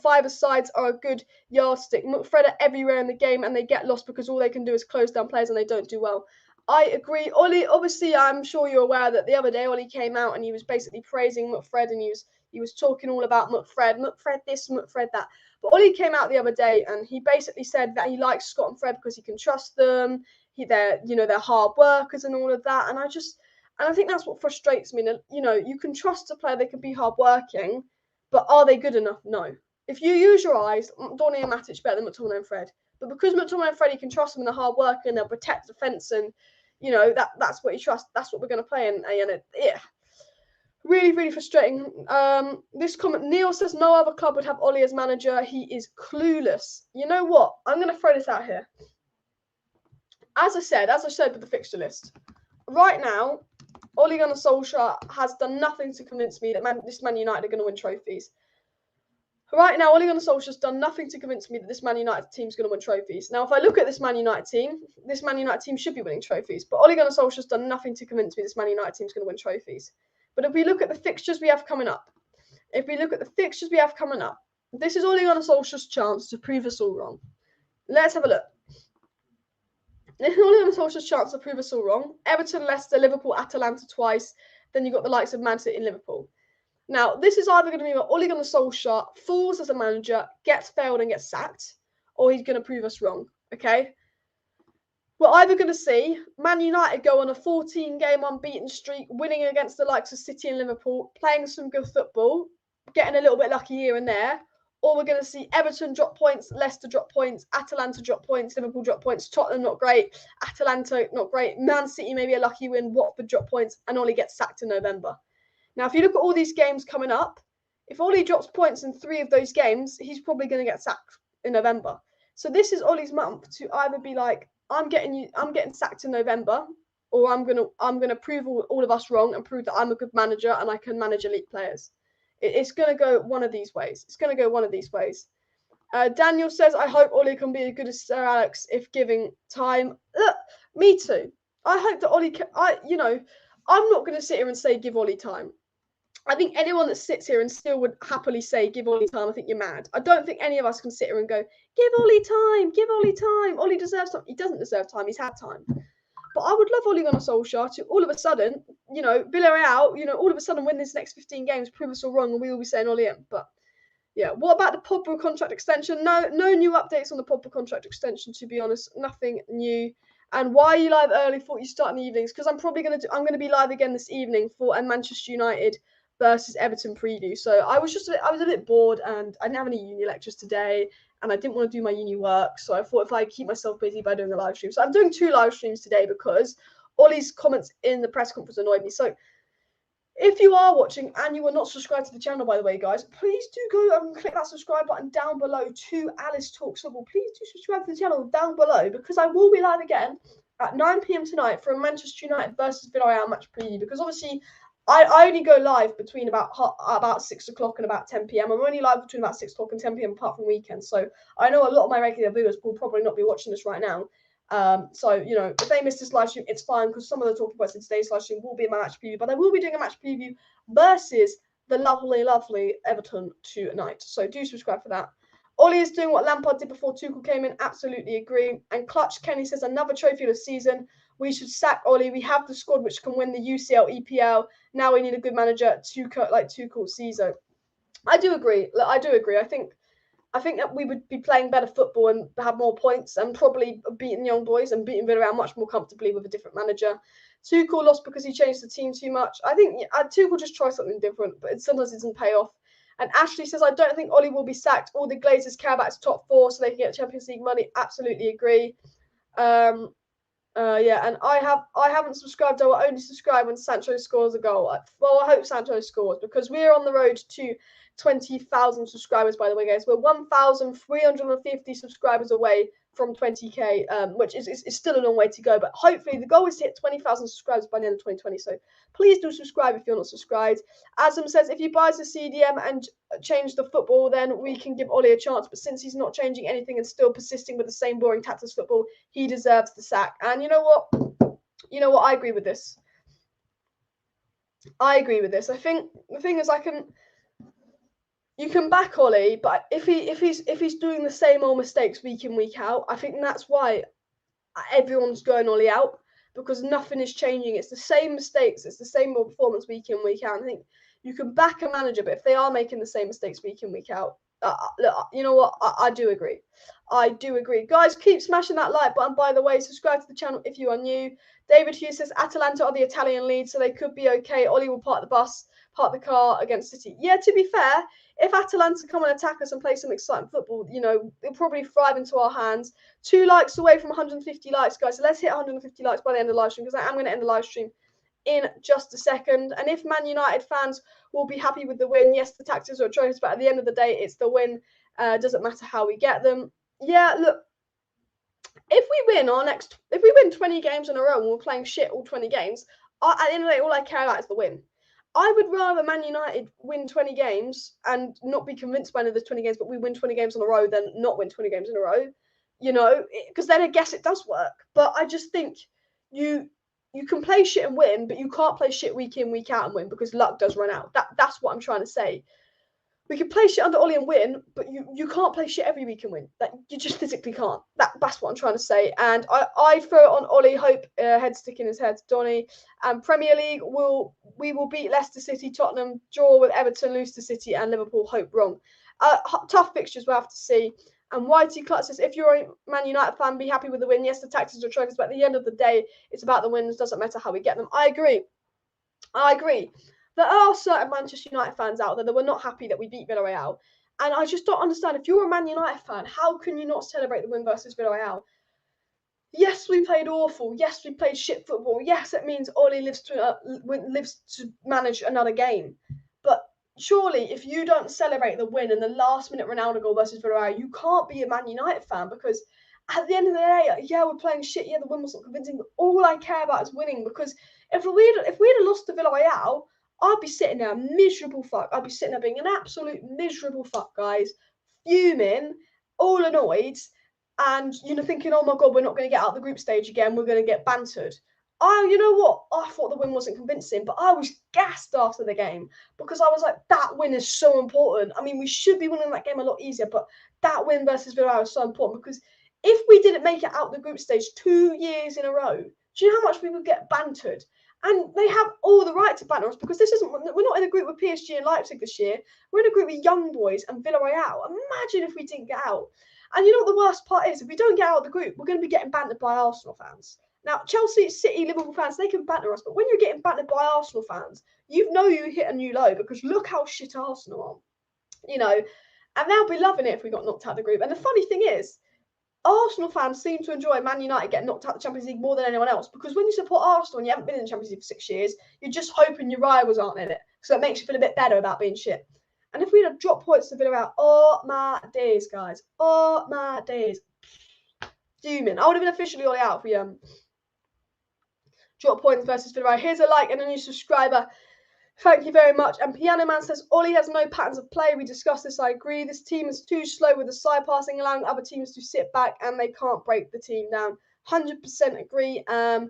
Speaker 1: five-a-sides are a good yardstick. McFred are everywhere in the game and they get lost because all they can do is close down players and they don't do well. I agree. Ollie, obviously, I'm sure you're aware that the other day Ollie came out and he was basically praising McFred and he was talking all about McFred this, McFred that. But Ollie came out the other day and he basically said that he likes Scott and Fred because he can trust them. They're hard workers and all of that. And I think that's what frustrates me. You know, you can trust a player; they can be hardworking, but are they good enough? No. If you use your eyes, Donny and Matic better than McTominay and Fred. But because McTominay and Fred, you can trust them and they're hard working and they'll protect the fence, and you know that's what you trust. That's what we're going to play. And yeah, really, really frustrating. This comment, Neil says no other club would have Ollie as manager. He is clueless. You know what? I'm going to throw this out here. As I said with the fixture list, right now, Ole Gunnar Solskjaer has done nothing to convince me that this Man United are going to win trophies. Right now, Ole Gunnar Solskjaer's done nothing to convince me that this Man United team is going to win trophies. Now, if I look at this Man United team should be winning trophies. But Ole Gunnar Solskjaer's done nothing to convince me this Man United team is going to win trophies. But if we look at the fixtures we have coming up, this is Ole Gunnar Solskjaer's chance to prove us all wrong. Let's have a look. This is Ole Gunnar Solskjaer's chance to prove us all wrong. Everton, Leicester, Liverpool, Atalanta twice. Then you've got the likes of Man City and Liverpool. Now, this is either going to be where Ole Gunnar Solskjaer falls as a manager, gets failed and gets sacked, or he's going to prove us wrong, okay? We're either going to see Man United go on a 14-game unbeaten streak, winning against the likes of City and Liverpool, playing some good football, getting a little bit lucky here and there, or we're going to see Everton drop points, Leicester drop points, Atalanta drop points, Liverpool drop points, Tottenham not great, Atalanta not great, Man City maybe a lucky win, Watford drop points, and Ollie gets sacked in November. Now, if you look at all these games coming up, if Ollie drops points in 3 of those games, he's probably going to get sacked in November. So this is Ollie's month to either be like, I'm getting sacked in November, or I'm gonna prove all of us wrong and prove that I'm a good manager and I can manage elite players. It's going to go one of these ways. Daniel says, I hope Ollie can be as good as Sir Alex if giving time. Me too. I hope that Ollie can, I'm not going to sit here and say give Ollie time. I think anyone that sits here and still would happily say give Ollie time, I think you're mad. I don't think any of us can sit here and go, give Ollie time. Ollie deserves time. He doesn't deserve time. He's had time. But I would love Ole Gunnar Solskjaer to all of a sudden, Villareal, all of a sudden win this next 15 games, prove us all wrong, and we will be saying Ollie in. But yeah, what about the Pogba contract extension? No new updates on the Pogba contract extension, to be honest. Nothing new. And why are you live early? Thought you start in the evenings? Because I'm going to be live again this evening for a Manchester United versus Everton preview. So I was a bit bored and I didn't have any uni lectures today and I didn't want to do my uni work. So I thought if I keep myself busy by doing a live stream. So I'm doing 2 live streams today because Ollie's comments in the press conference annoyed me. So If you are watching and you are not subscribed to the channel, by the way, guys, please do go and click that subscribe button down below to Alice Talks Football. Please do subscribe to the channel down below, because I will be live again at 9 p.m. tonight for a Manchester United versus Villareal match preview. Because obviously, I only go live between about 6 o'clock and about 10 p.m. I'm only live between about 6 o'clock and 10 p.m. apart from weekends. So I know a lot of my regular viewers will probably not be watching this right now. So, you know, if they miss this live stream, it's fine, because some of the talking points in today's live stream will be a match preview, but I will be doing a match preview versus the lovely Everton tonight. So do subscribe for that. Ollie is doing what Lampard did before Tuchel came in. Absolutely agree. And Clutch Kenny says another trophy of the season. We should sack Ollie. We have the squad which can win the UCL, EPL. Now we need a good manager like Tuchel season. I do agree. I think that we would be playing better football and have more points and probably beating young boys and beating Villareal much more comfortably with a different manager. Tuchel lost because he changed the team too much. I think Tuchel just tries something different, but sometimes it doesn't pay off. And Ashley says, I don't think Ollie will be sacked. All the Glazers care about is top four so they can get Champions League money. Absolutely agree. Yeah, and I haven't subscribed. I will only subscribe when Sancho scores a goal. Well, I hope Sancho scores, because we're on the road to 20,000 subscribers, by the way, guys. We're 1,350 subscribers away from 20k, which is still a long way to go. But hopefully the goal is to hit 20,000 subscribers by the end of 2020. So please do subscribe if you're not subscribed. Asm says, if he buys a CDM and change the football, then we can give Ollie a chance. But since he's not changing anything and still persisting with the same boring tactics football, he deserves the sack. And you know what? I agree with this. I think the thing is, you can back Ollie, but if he's doing the same old mistakes week in, week out, I think that's why everyone's going Ollie out, because nothing is changing. It's the same mistakes, it's the same old performance week in, week out. I think you can back a manager, but if they are making the same mistakes week in, week out, look, you know what? I do agree. I do agree. Guys, keep smashing that like button. By the way, subscribe to the channel if you are new. David Hughes says Atalanta are the Italian lead, so they could be okay. Ollie will park the car against City. Yeah, to be fair, if Atalanta come and attack us and play some exciting football, it'll probably thrive into our hands. 2 likes away from 150 likes, guys. So let's hit 150 likes by the end of the live stream, because I am going to end the live stream in just a second. And if Man United fans will be happy with the win, yes, the tactics are atrocious, but at the end of the day, it's the win. Doesn't matter how we get them. Yeah, look, if we win 20 games in a row and we're playing shit all 20 games, at the end of the day, all I care about is the win. I would rather Man United win 20 games and not be convinced by any of those 20 games, but we win 20 games in a row than not win 20 games in a row, because then I guess it does work. But I just think you can play shit and win, but you can't play shit week in, week out and win, because luck does run out. That's what I'm trying to say. We can play shit under Ollie and win, but you can't play shit every week and win. You just physically can't. That's what I'm trying to say. And I throw it on Ollie. Hope head sticking his head to Donny. And Premier League we will beat Leicester City, Tottenham, draw with Everton, lose to City and Liverpool. Hope wrong. Tough fixtures we'll have to see. And Whitey Clutch says, if you're a Man United fan, be happy with the win. Yes, the tactics are atrocious, but at the end of the day, it's about the wins. Doesn't matter how we get them. I agree. There are certain Manchester United fans out there that were not happy that we beat Villareal. And I just don't understand. If you're a Man United fan, how can you not celebrate the win versus Villareal? Yes, we played awful. Yes, we played shit football. Yes, it means Ollie lives to manage another game. But surely, if you don't celebrate the win and the last-minute Ronaldo goal versus Villareal, you can't be a Man United fan, because at the end of the day, yeah, we're playing shit. Yeah, the win wasn't convincing, but all I care about is winning. Because if we'd have lost to Villareal, I'd be sitting there miserable fuck. I'd be sitting there being an absolute miserable fuck, guys, fuming, all annoyed, and thinking, oh my god, we're not going to get out of the group stage again. We're going to get bantered. You know what? I thought the win wasn't convincing, but I was gassed after the game, because I was like, that win is so important. I mean, we should be winning that game a lot easier, but that win versus Villareal is so important, because if we didn't make it out the group stage 2 years in a row, do you know how much we would get bantered? And they have all the right to banter us, because we're not in a group with PSG and Leipzig this year. We're in a group with Young Boys and Villareal. Imagine if we didn't get out. And you know what the worst part is? If we don't get out of the group, we're going to be getting bantered by Arsenal fans. Now, Chelsea, City, Liverpool fans, they can banter us. But when you're getting bantered by Arsenal fans, you hit a new low, because look how shit Arsenal are. And they'll be loving it if we got knocked out of the group. And the funny thing is, Arsenal fans seem to enjoy Man United getting knocked out of the Champions League more than anyone else, because when you support Arsenal and you haven't been in the Champions League for 6 years, you're just hoping your rivals aren't in it, so it makes you feel a bit better about being shit. And if we'd have dropped points to Villareal, oh my days, guys, oh my days, fuming. I would have been officially all out if we drop points versus Villareal. Here's a like and a new subscriber. Thank you very much. And Piano Man says, Ollie has no patterns of play. We discussed this, I agree. This team is too slow with the side passing, allowing other teams to sit back, and they can't break the team down. 100% agree. And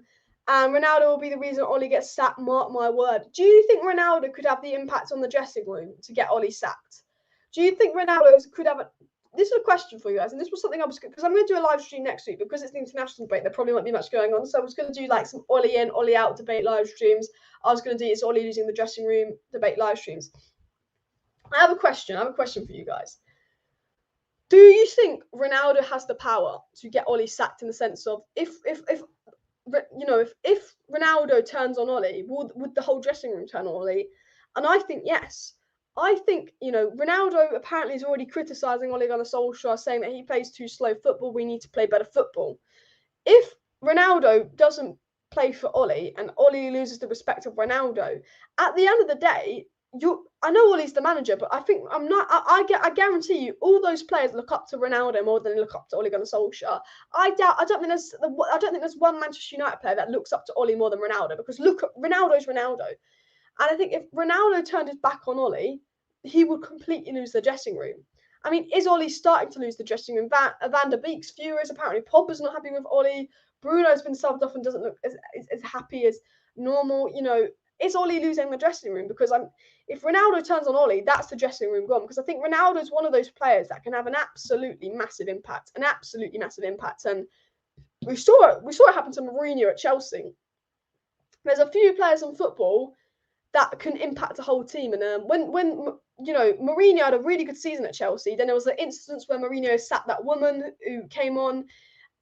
Speaker 1: Ronaldo will be the reason Ollie gets sacked, mark my word. Do you think Ronaldo could have the impact on the dressing room to get Ollie sacked? Do you think Ronaldo could have this is a question for you guys, and this was something I was, because I'm going to do a live stream next week, because it's the international debate, there probably won't be much going on, so I was going to do like some Ollie in, Ollie out debate live streams. I was going to do it's Ollie losing the dressing room debate live streams. I have a question for you guys. Do you think Ronaldo has the power to get Ollie sacked, in the sense of if Ronaldo turns on Ollie, would the whole dressing room turn on Ollie? And I think yes. I think, Ronaldo apparently is already criticising Ole Gunnar Solskjaer, saying that he plays too slow football, we need to play better football. If Ronaldo doesn't play for Ollie and Ollie loses the respect of Ronaldo, at the end of the day, I know Ollie's the manager, but I guarantee you, all those players look up to Ronaldo more than they look up to Ole Gunnar Solskjaer. I don't think there's one Manchester United player that looks up to Ollie more than Ronaldo, because look, Ronaldo's Ronaldo. And I think if Ronaldo turned his back on Ollie, he would completely lose the dressing room. I mean, is Ollie starting to lose the dressing room? Van De Beek's furious. Apparently, Pogba's not happy with Ollie. Bruno's been subbed off and doesn't look as happy as normal. Is Ollie losing the dressing room? Because if Ronaldo turns on Ollie, that's the dressing room gone. Because I think Ronaldo's one of those players that can have an absolutely massive impact. And we saw it happen to Mourinho at Chelsea. There's a few players in football that can impact a whole team. And when Mourinho had a really good season at Chelsea, then there was an instance where Mourinho sacked that woman who came on,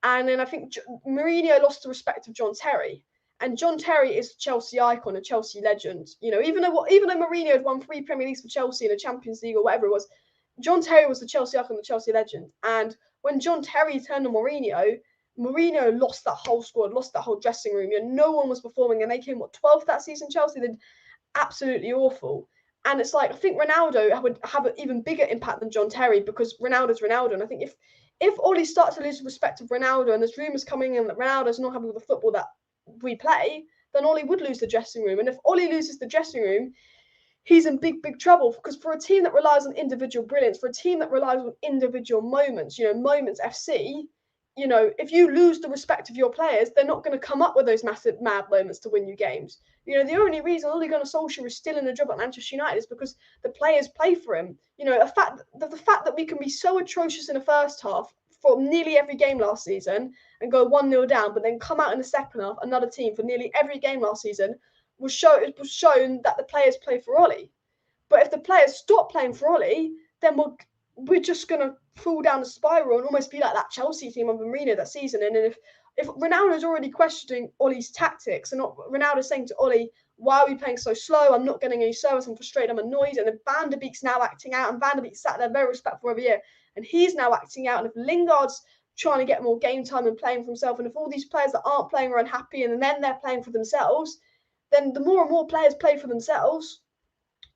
Speaker 1: and then I think Mourinho lost the respect of John Terry. And John Terry is a Chelsea icon, a Chelsea legend. Even though Mourinho had won 3 Premier Leagues for Chelsea and a Champions League or whatever it was, John Terry was the Chelsea icon, the Chelsea legend. And when John Terry turned on Mourinho lost that whole squad, lost that whole dressing room. No one was performing, and they came 12th that season. Chelsea did absolutely awful. And it's like, I think Ronaldo would have an even bigger impact than John Terry, because Ronaldo's Ronaldo. And I think if Ollie starts to lose the respect of Ronaldo, and there's rumours coming in that Ronaldo's not happy with the football that we play, then Ollie would lose the dressing room. And if Ollie loses the dressing room, he's in big, big trouble, because for a team that relies on individual brilliance, for a team that relies on individual moments, Moments FC, if you lose the respect of your players, they're not going to come up with those massive, mad moments to win you games. The only reason Ole Gunnar Solskjaer is still in a job at Manchester United is because the players play for him. The fact that we can be so atrocious in the first half for nearly every game last season and go 1-0 down, but then come out in the second half, another team, for nearly every game last season, was shown that the players play for Ollie. But if the players stop playing for Ollie, then we're just going to fall down a spiral and almost be like that Chelsea team under Mourinho that season. And then if Ronaldo's already questioning Ollie's tactics, and Ronaldo's saying to Ollie, why are we playing so slow? I'm not getting any service. I'm frustrated. I'm annoyed. And then Van De Beek's now acting out, and Van De Beek sat there very respectful every year, and he's now acting out. And if Lingard's trying to get more game time and playing for himself, and if all these players that aren't playing are unhappy and then they're playing for themselves, then the more and more players play for themselves,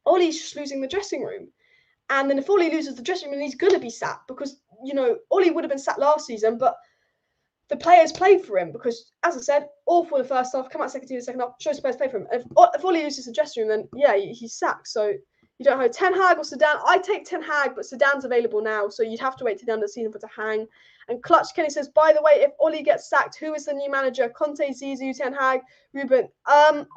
Speaker 1: Ollie's just losing the dressing room. And then if Ollie loses the dressing room, he's going to be sacked, because, Ollie would have been sacked last season, but the players played for him, because, as I said, awful in the first half, come out second team in the second half, shows the players play for him. If Ollie loses the dressing room, then, yeah, he's sacked. So you don't have Ten Hag or Zidane. I take Ten Hag, but Zidane's available now, so you'd have to wait till the end of the season for to hang. And Clutch Kenny says, by the way, if Ollie gets sacked, who is the new manager? Conte, Zizou, Ten Hag, Ruben?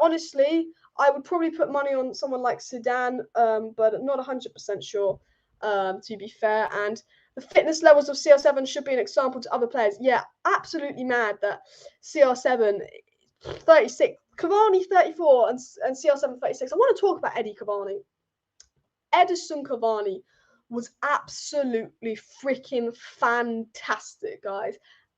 Speaker 1: Honestly, I would probably put money on someone like Zidane, but not 100% sure, to be fair. And the fitness levels of CR7 should be an example to other players. Yeah, absolutely mad that CR7 36, Cavani 34, and CR7 36. I want to talk about Eddie Cavani. Edison Cavani was absolutely freaking fantastic, guys.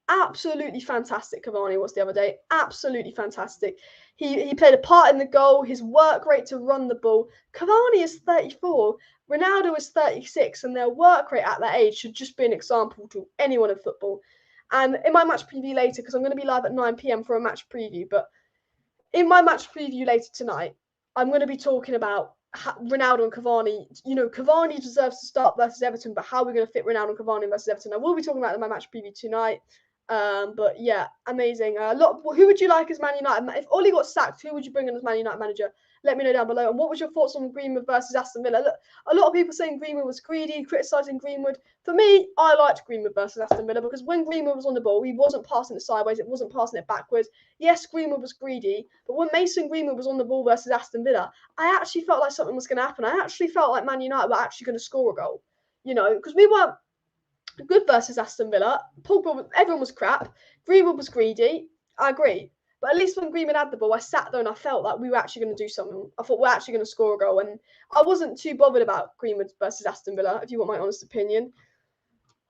Speaker 1: Absolutely fantastic. Cavani was the other day. Absolutely fantastic. He played a part in the goal. His work rate to run the ball. Cavani is 34. Ronaldo is 36, and their work rate at that age should just be an example to anyone in football. And in my match preview later, because I'm going to be live at 9 p.m. for a match preview, but in my match preview later tonight, I'm going to be talking about Ronaldo and Cavani. You know, Cavani deserves to start versus Everton, but how are we going to fit Ronaldo and Cavani versus Everton? I will be talking about in my match preview tonight. But yeah, amazing. Who would you like as Man United? If Ollie got sacked, who would you bring in as Man United manager? Let me know down below. And what was your thoughts on Greenwood versus Aston Villa? Look, a lot of people saying Greenwood was greedy, criticising Greenwood. For me, I liked Greenwood versus Aston Villa because when Greenwood was on the ball, he wasn't passing it sideways, it wasn't passing it backwards. Yes, Greenwood was greedy, but when Mason Greenwood was on the ball versus Aston Villa, I actually felt like something was going to happen. I actually felt like Man United were actually going to score a goal. You know, because we weren't good versus Aston Villa. Everyone was crap. Greenwood was greedy. I agree. But at least when Greenwood had the ball, I sat there and I felt like we were actually going to do something. I thought we're actually going to score a goal. And I wasn't too bothered about Greenwood versus Aston Villa, if you want my honest opinion.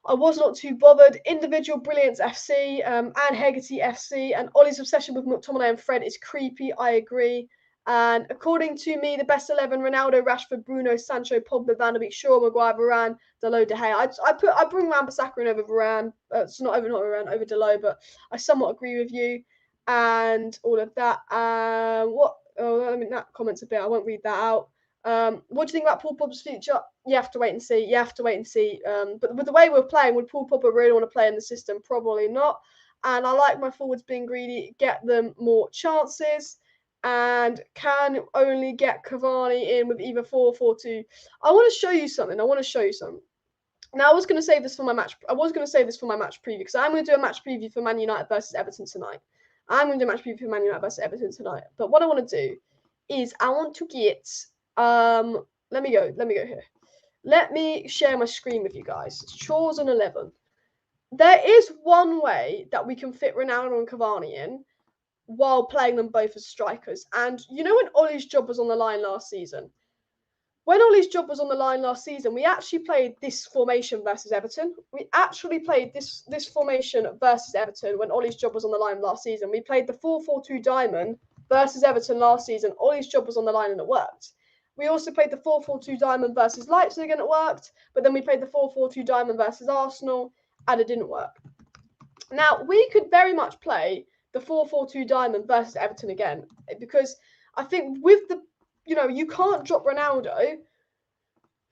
Speaker 1: I was not too bothered. Individual brilliance FC, and Hegarty FC, and Ollie's obsession with McTominay and Fred is creepy. I agree. And according to me, the best 11: Ronaldo, Rashford, Bruno, Sancho, Pogba, Van de Beek, Shaw, Maguire, Varane, Dalot, De Gea. I bring Wan-Bissaka in over Varane. It's not over Dalot, but I somewhat agree with you and all of that. That comment's a bit. I won't read that out. What do you think about Paul Pogba's future? You have to wait and see. But with the way we're playing, would Paul Pogba really want to play in the system? Probably not. And I like my forwards being greedy, get them more chances, and can only get Cavani in with either 4-4-2. I want to show you something. Now I was going to save this for my match. Preview because I'm going to do a match preview for Man United versus Everton tonight. But what I want to do is I want to get. Let me go here. Let me share my screen with you guys. It's Chosen 11. There is one way that we can fit Ronaldo and Cavani in while playing them both as strikers. And you know when Ollie's job was on the line last season? When Ollie's job was on the line last season, we actually played this formation versus Everton. We actually played this formation versus Everton when Ollie's job was on the line last season. We played the 4-4-2 diamond versus Everton last season. Ollie's job was on the line and it worked. We also played the 4-4-2 diamond versus Leipzig and it worked. But then we played the 4-4-2 diamond versus Arsenal and it didn't work. Now, we could very much play the 4-4-2 diamond versus Everton again because I think with the you can't drop Ronaldo.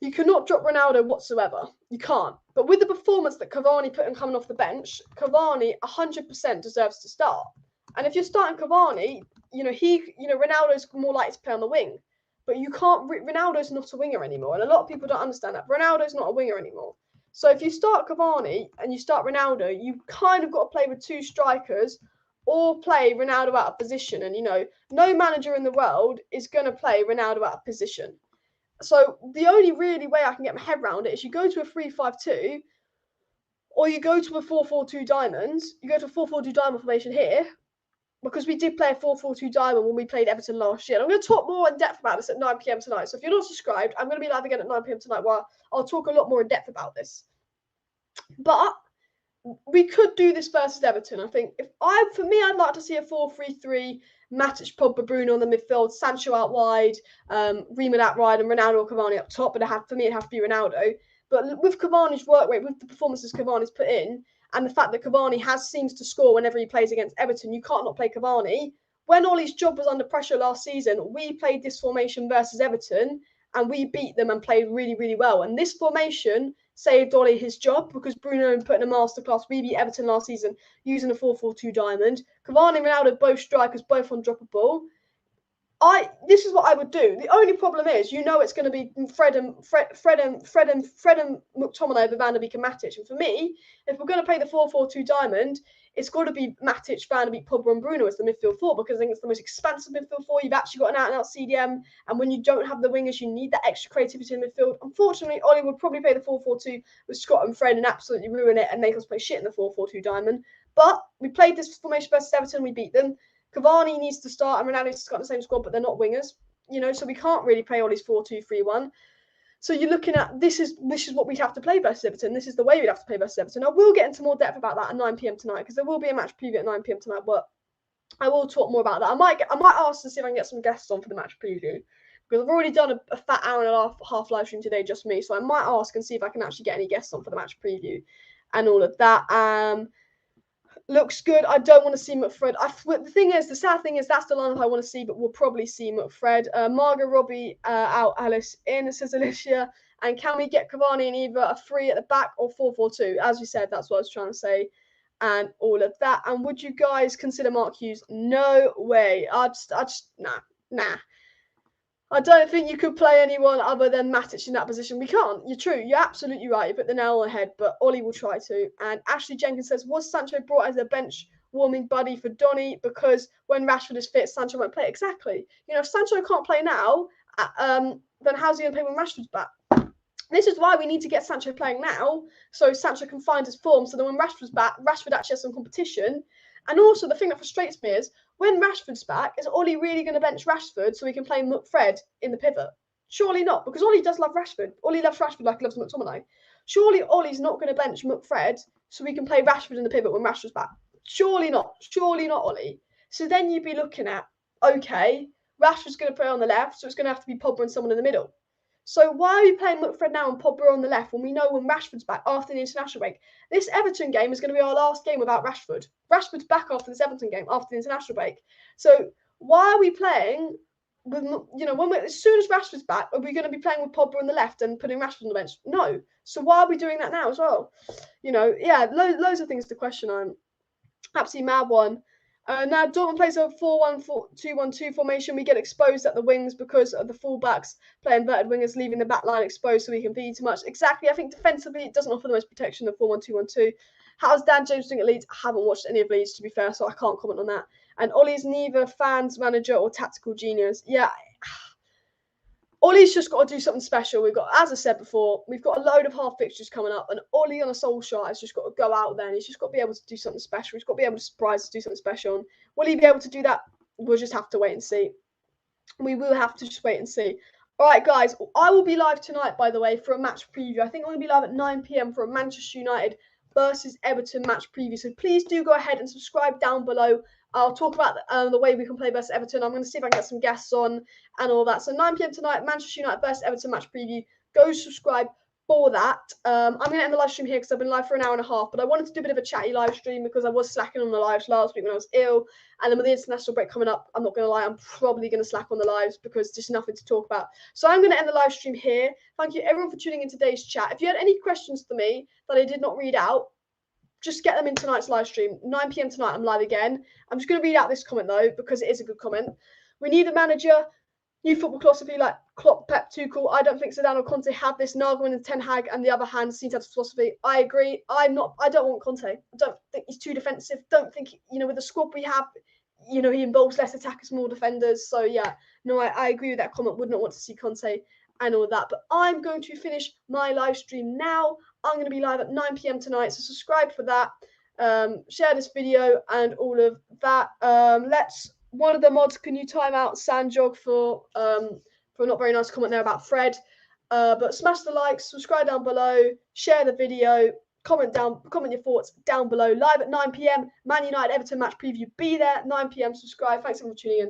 Speaker 1: You cannot drop Ronaldo whatsoever. You can't. But with the performance that Cavani put in coming off the bench, Cavani 100% deserves to start. And if you're starting Cavani, Ronaldo's more likely to play on the wing. But you can't. Ronaldo's not a winger anymore, and a lot of people don't understand that. Ronaldo's not a winger anymore. So if you start Cavani and you start Ronaldo, you kind of got to play with two strikers or play Ronaldo out of position. And, no manager in the world is going to play Ronaldo out of position. So the only really way I can get my head around it is you go to a 3-5-2 or you go to a 4-4-2 diamonds. You go to a 4-4-2 diamond formation here because we did play a 4-4-2 diamond when we played Everton last year. And I'm going to talk more in depth about this at 9 p.m. tonight. So if you're not subscribed, I'm going to be live again at 9 p.m. tonight where I'll talk a lot more in depth about this. But we could do this versus Everton. I think I'd like to see a 4-3-3, Matic, Pogba, Bruno on the midfield, Sancho out wide, Riemann out wide, and Ronaldo or Cavani up top. But for me, it'd have to be Ronaldo. But with Cavani's work rate, with the performances Cavani's put in, and the fact that Cavani seems to score whenever he plays against Everton, you can't not play Cavani. When Ollie's job was under pressure last season, we played this formation versus Everton, and we beat them and played really, really well. And this formation saved Ollie his job because Bruno put in a masterclass. We beat Everton last season using a 4-4-2 diamond. Cavani and Ronaldo, both strikers, both on drop of ball. This is what I would do. The only problem is, it's going to be Fred and McTominay over Van de Beek and Matic. And for me, if we're going to play the 4-4-2 diamond, it's got to be Matic, Van de Beek, Pogba, and Bruno as the midfield four because I think it's the most expansive midfield four. You've actually got an out-and-out CDM, and when you don't have the wingers, you need that extra creativity in midfield. Unfortunately, Ollie would probably play the 4-4-2 with Scott and Fred and absolutely ruin it and make us play shit in the 4-4-2 diamond. But we played this formation versus Everton, we beat them. Cavani needs to start, and Ronaldo needs to start the same squad, but they're not wingers, so we can't really play Ollie's 4-2-3-1. So you're looking at this is what we'd have to play versus Everton. This is the way we'd have to play versus Everton. I will get into more depth about that at 9 p.m. tonight because there will be a match preview at 9 p.m. tonight, but I will talk more about that. I might ask to see if I can get some guests on for the match preview because I've already done a fat hour and a half live stream today, just me. So I might ask and see if I can actually get any guests on for the match preview and all of that. Looks good. I don't want to see McFred. The thing is, the sad thing is, that's the lineup I want to see, but we'll probably see McFred. Margot Robbie out, Alice in, says Alicia. And can we get Cavani in either a 3 at the back or 4-4-2? As you said, that's what I was trying to say. And all of that. And would you guys consider Mark Hughes? No way. Nah. I don't think you could play anyone other than Matic in that position. We can't. You're true. You're absolutely right. You put the nail on the head, but Ollie will try to. And Ashley Jenkins says, was Sancho brought as a bench warming buddy for Donny? Because when Rashford is fit, Sancho won't play. Exactly. You know, if Sancho can't play now, then how's he going to play when Rashford's back? This is why we need to get Sancho playing now, so Sancho can find his form, so that when Rashford's back, Rashford actually has some competition. And also, the thing that frustrates me is, when Rashford's back, is Ollie really going to bench Rashford so he can play McFred in the pivot? Surely not, because Ollie does love Rashford. Ollie loves Rashford like he loves McTominay. Surely Ollie's not going to bench McFred so we can play Rashford in the pivot when Rashford's back. Surely not. Surely not, Ollie. So then you'd be looking at, okay, Rashford's going to play on the left, so it's going to have to be Pogba and someone in the middle. So why are we playing McFred now and Pogba on the left when we know when Rashford's back after the international break? This Everton game is going to be our last game without Rashford. Rashford's back after this Everton game after the international break. So why are we playing with, as soon as Rashford's back, are we going to be playing with Pogba on the left and putting Rashford on the bench? No. So why are we doing that now as well? Loads of things to question. I'm absolutely mad one. Now Dortmund plays a 4-1-2-1-2 formation. We get exposed at the wings because of the fullbacks play inverted wingers, leaving the back line exposed so we can feed too much. Exactly. I think defensively it doesn't offer the most protection, the 4-1-2-1-2. How's Dan James doing at Leeds? I haven't watched any of Leeds, to be fair, so I can't comment on that. And Ollie's neither fans, manager, or tactical genius. Yeah. Ollie's just got to do something special. We've got, as I said before, we've got a load of half fixtures coming up, and Ole Gunnar Solskjaer has just got to go out there and he's just got to be able to do something special. He's got to be able to surprise us, do something special. And will he be able to do that? We'll just have to wait and see. We will have to just wait and see. All right, guys, I will be live tonight, by the way, for a match preview. I think I'm going to be live at 9 p.m. for a Manchester United versus Everton match preview. So please do go ahead and subscribe down below. I'll talk about the way we can play versus Everton. I'm going to see if I can get some guests on and all that. So 9 p.m. tonight, Manchester United versus Everton match preview. Go subscribe for that. I'm going to end the live stream here because I've been live for an hour and a half. But I wanted to do a bit of a chatty live stream because I was slacking on the lives last week when I was ill. And then with the international break coming up, I'm not going to lie, I'm probably going to slack on the lives because there's nothing to talk about. So I'm going to end the live stream here. Thank you everyone for tuning in today's chat. If you had any questions for me that I did not read out, just get them in tonight's live stream. 9 p.m. tonight, I'm live again. I'm just going to read out this comment, though, because it is a good comment. We need a manager, new football philosophy like Klopp, Pep, Tuchel. I don't think Zidane or Conte have this. Nagelsmann and Ten Hag, and the other hand, seem to have philosophy. I agree. I don't want Conte. I don't think he's too defensive. Don't think, with the squad we have, he involves less attackers, more defenders. So, yeah, no, I agree with that comment. Would not want to see Conte and all that. But I'm going to finish my live stream now. I'm going to be live at 9 p.m. tonight, so subscribe for that. Share this video and all of that. One of the mods, can you time out Sanjog for a not very nice comment there about Fred? But smash the like, subscribe down below, share the video, comment your thoughts down below. Live at 9 p.m. Man United Everton match preview. Be there at 9 p.m. Subscribe. Thanks everyone for tuning in.